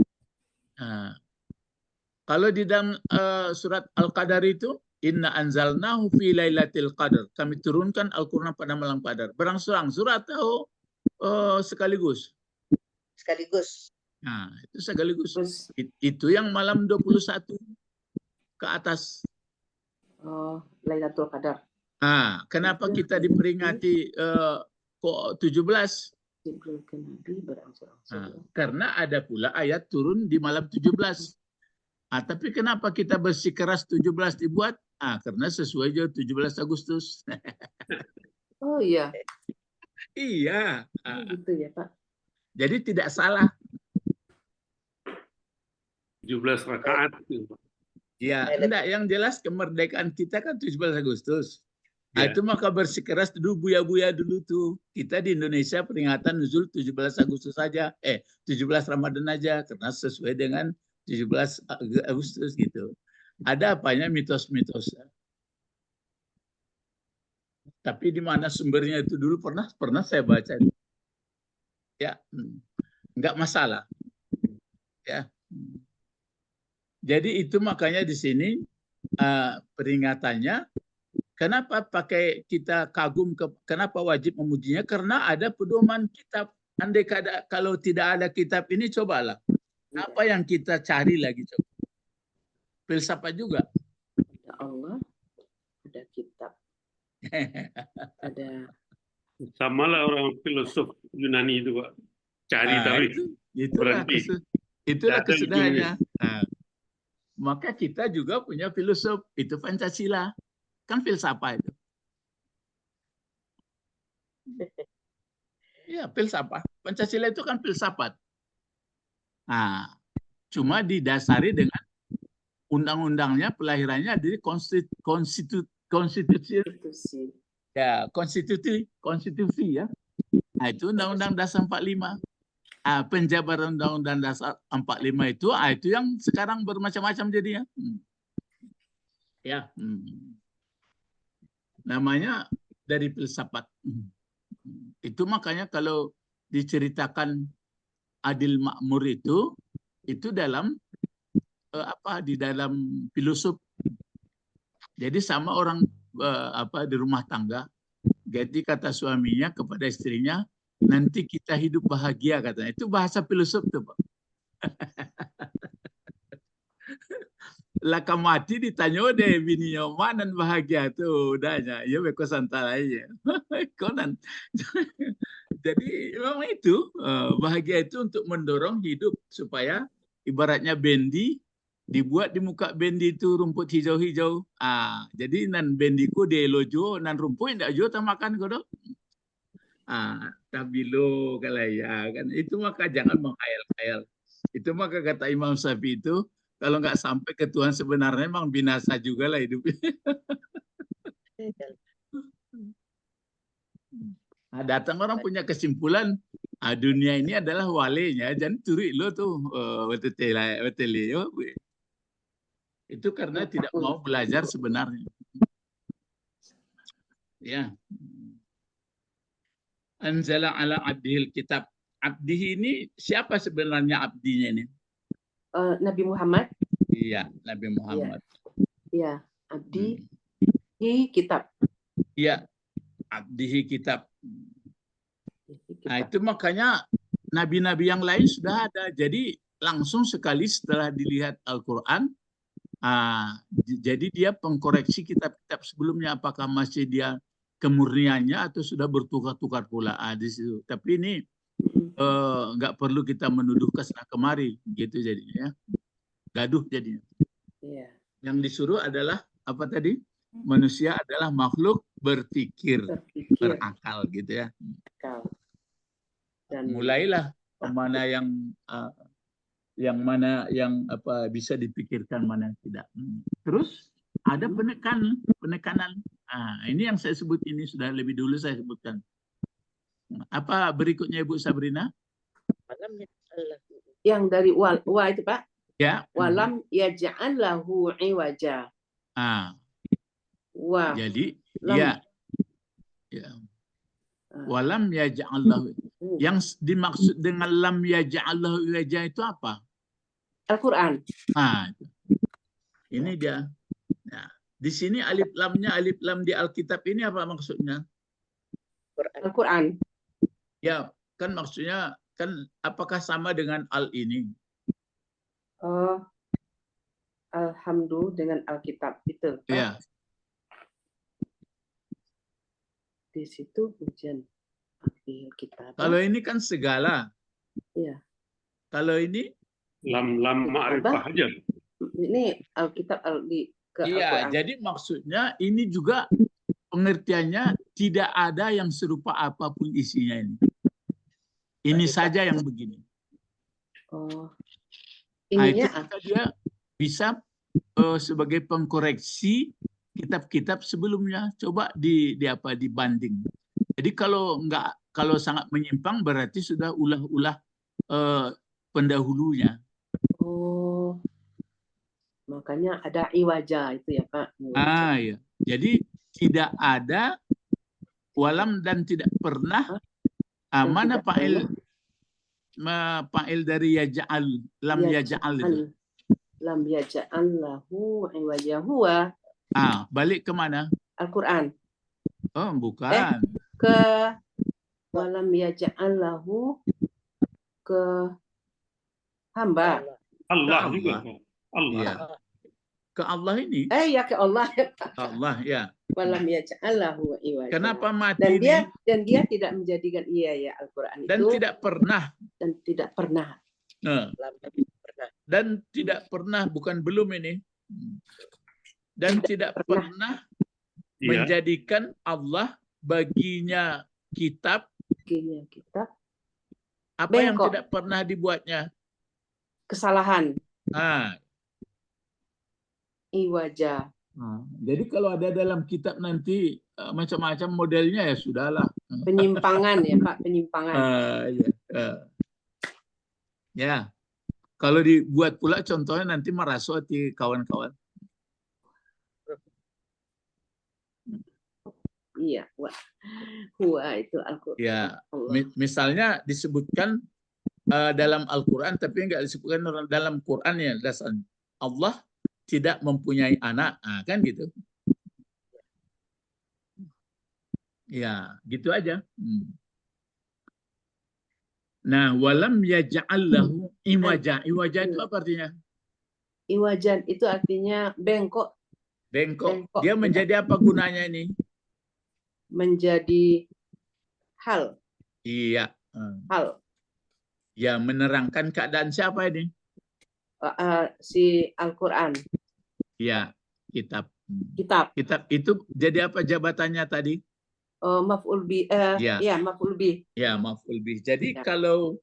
S1: Kalau di dalam surat Al-Qadar itu inna anzalnahu fi lailatul qadar. Kami turunkan Al-Qur'an pada malam Qadar. Berangsur-angsur atau sekaligus?
S3: Sekaligus.
S1: Itu sekaligus. Itu yang malam 21 ke atas.
S2: Lailatul Qadar.
S1: Kenapa kita diperingati kok 17? Karena ada pula ayat turun di malam 17. Tapi kenapa kita bersikeras 17 dibuat? Karena sesuai juga 17 Agustus.
S2: Oh iya.
S1: Iya.
S2: Gitu ya, Pak.
S1: Jadi tidak salah.
S4: 17 rakaat.
S1: Ya, enggak, yang jelas kemerdekaan kita kan 17 Agustus. Itu maka bersikeras dulu buya-buya dulu tuh. Kita di Indonesia peringatan nuzul 17 Agustus saja. 17 Ramadan aja karena sesuai dengan 17 Agustus gitu. Ada apanya mitos-mitos. Tapi di mana sumbernya itu dulu pernah saya baca. Ya, enggak masalah. Ya. Jadi itu makanya di sini peringatannya. Kenapa pakai kita kagum? Kenapa wajib memujinya? Karena ada pedoman kitab. Andai kalau tidak ada kitab ini, cobalah. Apa yang kita cari lagi? Coba. Filsafat juga.
S2: Ada Allah, ada kitab. Ada.
S4: Sama lah orang filosof Yunani itu, Pak. Cari tapi
S1: itulah kesudahannya. Maka kita juga punya filosof, itu Pancasila. Kan filsafat itu. Ya, filsafat. Pancasila itu kan filsafat. Cuma didasari dengan undang-undangnya, pelahirannya dari konstitusi. Ya, konstitusi ya. Itu Undang-Undang Dasar 45. Penjabaran Undang-Undang Dasar 45 itu yang sekarang bermacam-macam jadinya. Ya. Namanya dari filsafat. Itu makanya kalau diceritakan adil makmur itu dalam di dalam filosof Jadi sama orang di rumah tangga. Jadi kata suaminya kepada istrinya, nanti kita hidup bahagia katanya. Itu bahasa filosof tuh, Pak. Laka mati ditanya deh bininya mana bahagia tuh udahnya ya beko santai aja. Konan. Jadi memang itu bahagia itu untuk mendorong hidup supaya ibaratnya bendi dibuat di muka bendi itu rumput hijau-hijau. Jadi nan bendiku de lojo nan rumput ndak jo makan kodo. Tabilo kalaya kan itu maka jangan menghayal-hayal. Itu maka kata Imam Syafi'i itu kalau nggak sampai ke Tuhan sebenarnya memang binasa juga lah hidupnya. Datang orang punya kesimpulan, dunia ini adalah walinya, jangan turi lo tuh betelio. Itu karena tidak mau belajar sebenarnya. Ya. Anzala ala abdihil kitab. Abdihi ini siapa sebenarnya abdinya ini?
S2: Nabi Muhammad.
S1: Iya, Nabi Muhammad.
S2: Iya, abdi kitab.
S1: Iya, abdihi kitab. Nah, itu makanya nabi-nabi yang lain sudah ada. Jadi langsung sekali setelah dilihat Al-Quran, jadi dia pengkoreksi kitab-kitab sebelumnya apakah masih dia kemurniannya atau sudah bertukar-tukar pula di situ. Tapi ini nggak perlu kita menuduh kesana kemari gitu jadinya, gaduh jadinya.
S2: Yeah.
S1: Yang disuruh adalah apa tadi? Manusia adalah makhluk berpikir. Berakal gitu ya. Dan mulailah mana yang bisa dipikirkan, mana yang tidak. Terus ada penekanan. Ini yang saya sebut ini sudah lebih dulu saya sebutkan. Apa berikutnya Ibu Sabrina?
S2: Yang dari wa itu Pak?
S1: Ya.
S2: Walam yaj'al lahu iwaja. Wah.
S1: Jadi ya. Walam yaj'al lahu. Yang dimaksud dengan lam yaj'al lahu iwaja itu apa?
S2: Al-Quran.
S1: Ini dia. Nah, di sini alif lam di Alkitab ini apa maksudnya?
S2: Al-Quran.
S1: Ya, kan maksudnya kan apakah sama dengan al ini?
S2: Alhamdulillah dengan Alkitab itu.
S1: Ya.
S2: Di situ ujian Alkitab.
S1: Kalau ini kan segala.
S2: Iya.
S4: Kalau ini lam ma'rifah aja.
S2: Ini Alkitab
S1: Iya, jadi maksudnya ini juga pengertiannya tidak ada yang serupa apapun isinya ini. Ini saja yang begini.
S2: Ininya
S1: itu dia bisa sebagai pengkoreksi kitab-kitab sebelumnya. Coba dibanding. Jadi kalau sangat menyimpang berarti sudah ulah-ulah pendahulunya.
S2: Makanya ada iwaja itu ya Pak.
S1: Ya. Jadi tidak ada walam dan tidak pernah. Mana fa'il dari yaj'al, lam yaj'al itu.
S2: Lam yaj'al lahu iwaja huwa.
S1: Balik ke mana?
S2: Al-Quran.
S1: Oh, bukan.
S2: Ke walam yaj'al lahu ke hamba.
S4: Allah juga. Allah.
S1: Ya. Ke Allah ini.
S2: Ya ke Allah.
S1: Allah ya.
S2: Walam yaj'al lahu iwaja.
S1: Kenapa mati
S2: dan dia tidak menjadikan Al-Quran itu.
S1: Dan tidak pernah. Dan tidak pernah, bukan belum ini. Dan tidak pernah menjadikan Allah baginya kitab. Apa yang tidak pernah dibuatnya?
S2: Kesalahan.
S1: Iwaja. Jadi kalau ada dalam kitab nanti macam-macam modelnya ya sudahlah.
S2: Penyimpangan ya Pak, penyimpangan.
S1: Ya. Kalau dibuat pula contohnya nanti merasoti kawan-kawan.
S2: Iya, wah itu Al-Quran.
S1: Ya, misalnya disebutkan dalam Al-Quran tapi enggak disebutkan dalam Quran ya dasarnya. Allah tidak mempunyai anak, kan gitu. Ya, gitu aja. Nah, walam yaj'al lahu iwaja. Iwaja itu apa artinya?
S2: Iwajan itu artinya bengkok.
S1: Bengkok.
S2: Bengkok,
S1: Dia
S2: ya.
S1: menjadi apa gunanya ini?
S2: Menjadi hal.
S1: Iya.
S2: Hal.
S1: Ya, menerangkan keadaan siapa ini?
S2: Si Al-Quran.
S1: Ya, kitab.
S2: Kitab.
S1: Kitab itu jadi apa jabatannya tadi?
S2: Maf'ul bi.
S1: Ya.
S2: Ya, maf'ul bi.
S1: Ya, maf'ul bih. Jadi
S2: Ya.
S1: kalau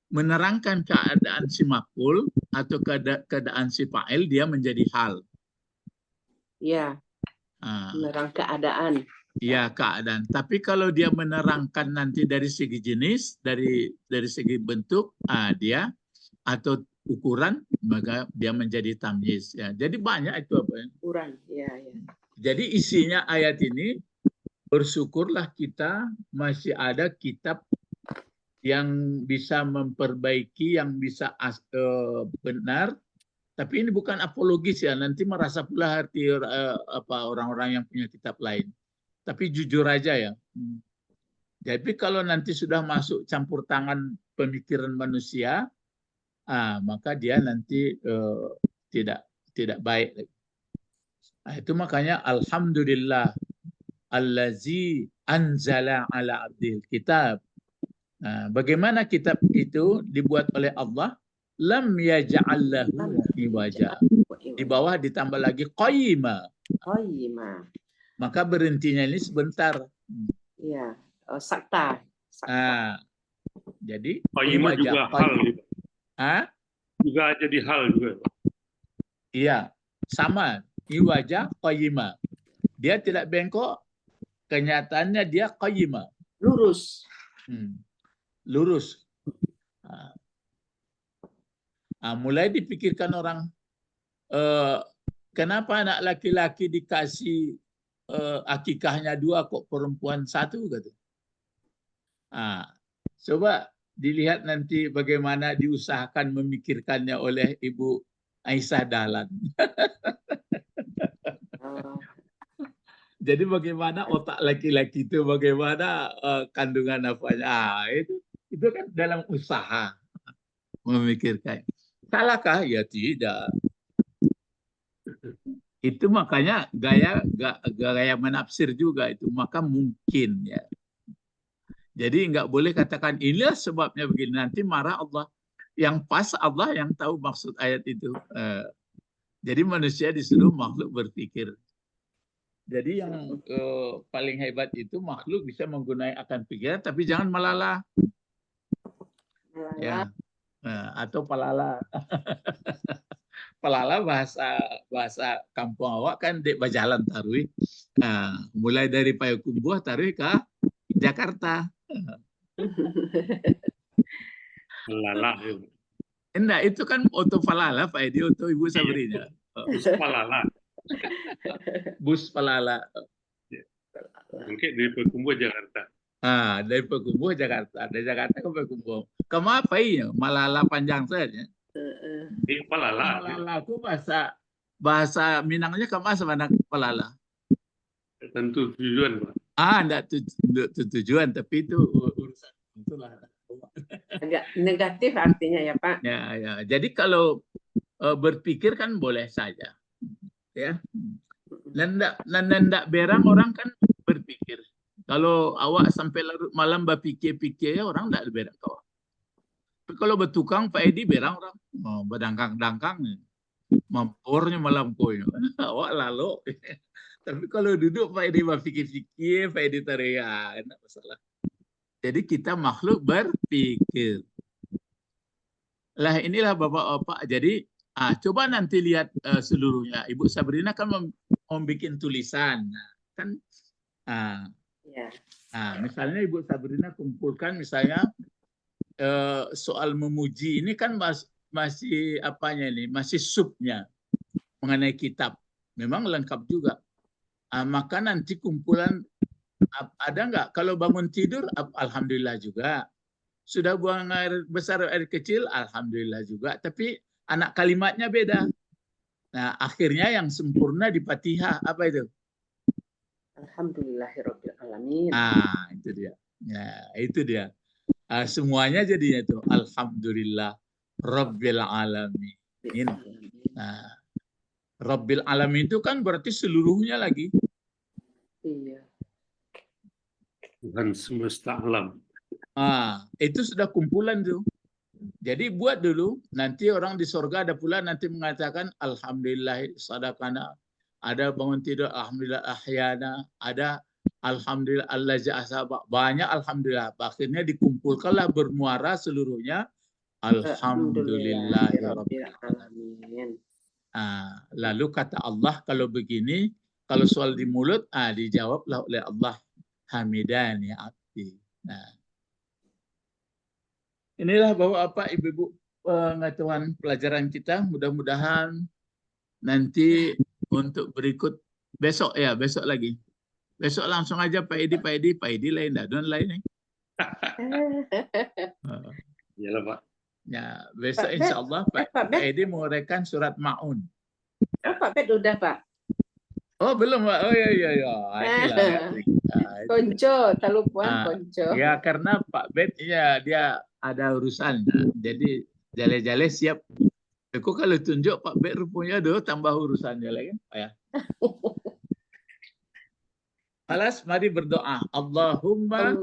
S1: menerangkan keadaan si maf'ul atau keadaan si fa'il, dia menjadi hal.
S2: Ya. Menerang keadaan.
S1: Ya, keadaan. Tapi kalau dia menerangkan nanti dari segi jenis, dari segi bentuk, dia atau ukuran, maka dia menjadi tamyiz. Ya. Jadi banyak itu apa ya?
S2: Ukuran, ya, ya.
S1: Jadi isinya ayat ini, bersyukurlah kita masih ada kitab yang bisa memperbaiki, yang bisa benar. Tapi ini bukan apologis ya, nanti merasa pula hati orang-orang yang punya kitab lain. Tapi jujur aja ya. Jadi kalau nanti sudah masuk campur tangan pemikiran manusia, maka dia nanti tidak baik. Nah, itu makanya alhamdulillah allazi anzala ala abdil kitab. Nah, bagaimana kitab itu dibuat oleh Allah? Lam yaj'al lahu iwaja. Di bawah ditambah lagi qayyima.
S2: Qayyima.
S1: Maka berhentinya ini sebentar.
S2: Iya, sakta.
S1: Jadi
S4: qayyima juga hal. Juga jadi hal juga.
S1: Iya, sama. Iwaja qayyima. Dia tidak bengkok, kenyataannya dia qayyima.
S2: Lurus.
S1: Lurus. Mulai dipikirkan orang, kenapa anak laki-laki dikasih akikahnya 2 kok perempuan 1 gitu. Coba dilihat nanti bagaimana diusahakan memikirkannya oleh Ibu Aisyah Dahlan. Jadi bagaimana otak laki-laki itu, bagaimana kandungan apanya. Itu kan dalam usaha memikirkan. Salahkah? Ya tidak. Itu makanya gaya menafsir juga itu. Maka mungkin ya. Jadi nggak boleh katakan inilah sebabnya begini. Nanti marah Allah. Yang pas Allah yang tahu maksud ayat itu. Jadi manusia disuruh makhluk berpikir. Jadi yang paling hebat itu makhluk bisa menggunakan akal pikiran, tapi jangan melala. Ya. Atau pelala. Pelala bahasa kampung awak kan dek bajalan tarui. Mulai dari Payakumbuh tarui ke Jakarta.
S4: Pelala.
S1: Enggak, itu kan oto pelala Pak Edi, oto Ibu Sabrina.
S4: Bus pelala.
S1: Bus pelala.
S4: Mungkin dari Payakumbuh Jakarta.
S1: Dari Payakumbuh Jakarta. Dari Jakarta ke Payakumbuh. Kamu apa ini? Malala panjang saja.
S4: Di pelala.
S1: Pelala itu bahasa Minangnya kamu mana pelala?
S4: Tentu tujuan, Pak.
S1: Enggak tujuan, tapi itu urusan itulah.
S2: Agak negatif artinya ya Pak.
S1: Ya. Jadi kalau berpikir kan boleh saja. Ya. Nendak berang orang kan berpikir. Kalau awak sampai larut malam berpikir-pikir ya orang enggak berang kau. Tapi kalau bertukang Pak Edi berang orang berdangkang-dangkang, mampornya malam koyo. Awak lalu. Tapi kalau duduk Pak Edi berpikir-pikir, Pak Edi teriak, enggak masalah. Jadi kita makhluk berpikir. Lah inilah Bapak-bapak. Jadi coba nanti lihat seluruhnya. Ibu Sabrina kan membuat tulisan. Kan misalnya Ibu Sabrina kumpulkan misalnya soal memuji ini kan masih apanya ini? Masih subnya mengenai kitab. Memang lengkap juga. Maka nanti kumpulan ada nggak? Kalau bangun tidur, alhamdulillah juga. Sudah buang air besar, air kecil, alhamdulillah juga. Tapi anak kalimatnya beda. Nah, akhirnya yang sempurna di Fatihah apa itu?
S2: Alhamdulillahirabbil alamin.
S1: Itu dia. Ya, itu dia. Semuanya jadinya itu alhamdulillah rabbil alamin. Nah, rabbil alamin itu kan berarti seluruhnya lagi.
S2: Iya.
S4: Tuhan semesta alam.
S1: Itu sudah kumpulan tuh. Jadi buat dulu, nanti orang di surga ada pula nanti mengatakan alhamdulillah sadaqana, ada bangun tidur alhamdulillah ahyana, ada alhamdulillah allazi asaba, banyak alhamdulillah. Akhirnya dikumpulkanlah bermuara seluruhnya alhamdulillahirabbil alamin. Lalu kata Allah kalau begini, kalau soal di mulut dijawablah oleh Allah hamidani abdi. Inilah Bapak Ibu pengetahuan pelajaran kita. Mudah-mudahan nanti untuk berikut besok lagi. Besok langsung aja Pak Edi lain dah, don lain nih.
S4: Iyalah Pak.
S1: Ya, besok insya Allah Pak Edi mau rekan surat Ma'un.
S2: Pak Bet udah Pak.
S1: Oh belum Pak. Oh iya.
S2: Konco, talupuan konco.
S1: Ya karena Pak Bet dia ada urusan, jadi jale-jale siap. Aku kalau tunjuk Pak Bet rupanya tambah urusannya lagi. Ya. Alas, mari berdoa. Allahumma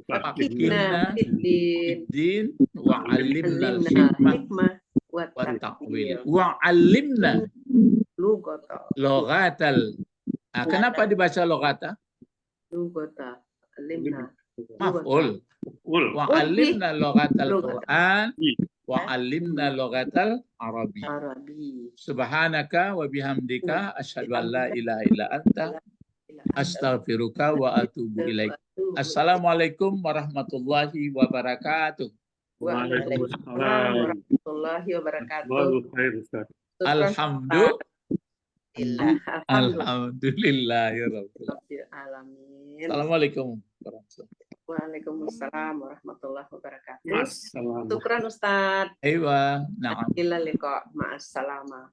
S1: fakihna fid-din wa 'allimna al-hikmah wa ta'wil wa 'allimna lughatal. Kenapa dibaca loghata?
S2: Lugata, alimna.
S1: Maf'ul. Wa 'allimna lughatal Qur'an wa 'allimna lughatal Arabi. Subhanaka wa bihamdika asyhadu an la ilaha illa anta astaghfiruka wa atubu ilaik. Assalamualaikum warahmatullahi wabarakatuh.
S2: Waalaikumsalam warahmatullahi wabarakatuh.
S1: Alhamdulillahirabbil alamin. Assalamualaikum warahmatullahi wabarakatuh.
S2: Waalaikumsalam warahmatullahi wabarakatuh.
S4: Assalamualaikum.
S2: Syukran Ustaz.
S1: Aywa, na'am.
S2: Ila liqa, ma'assalama.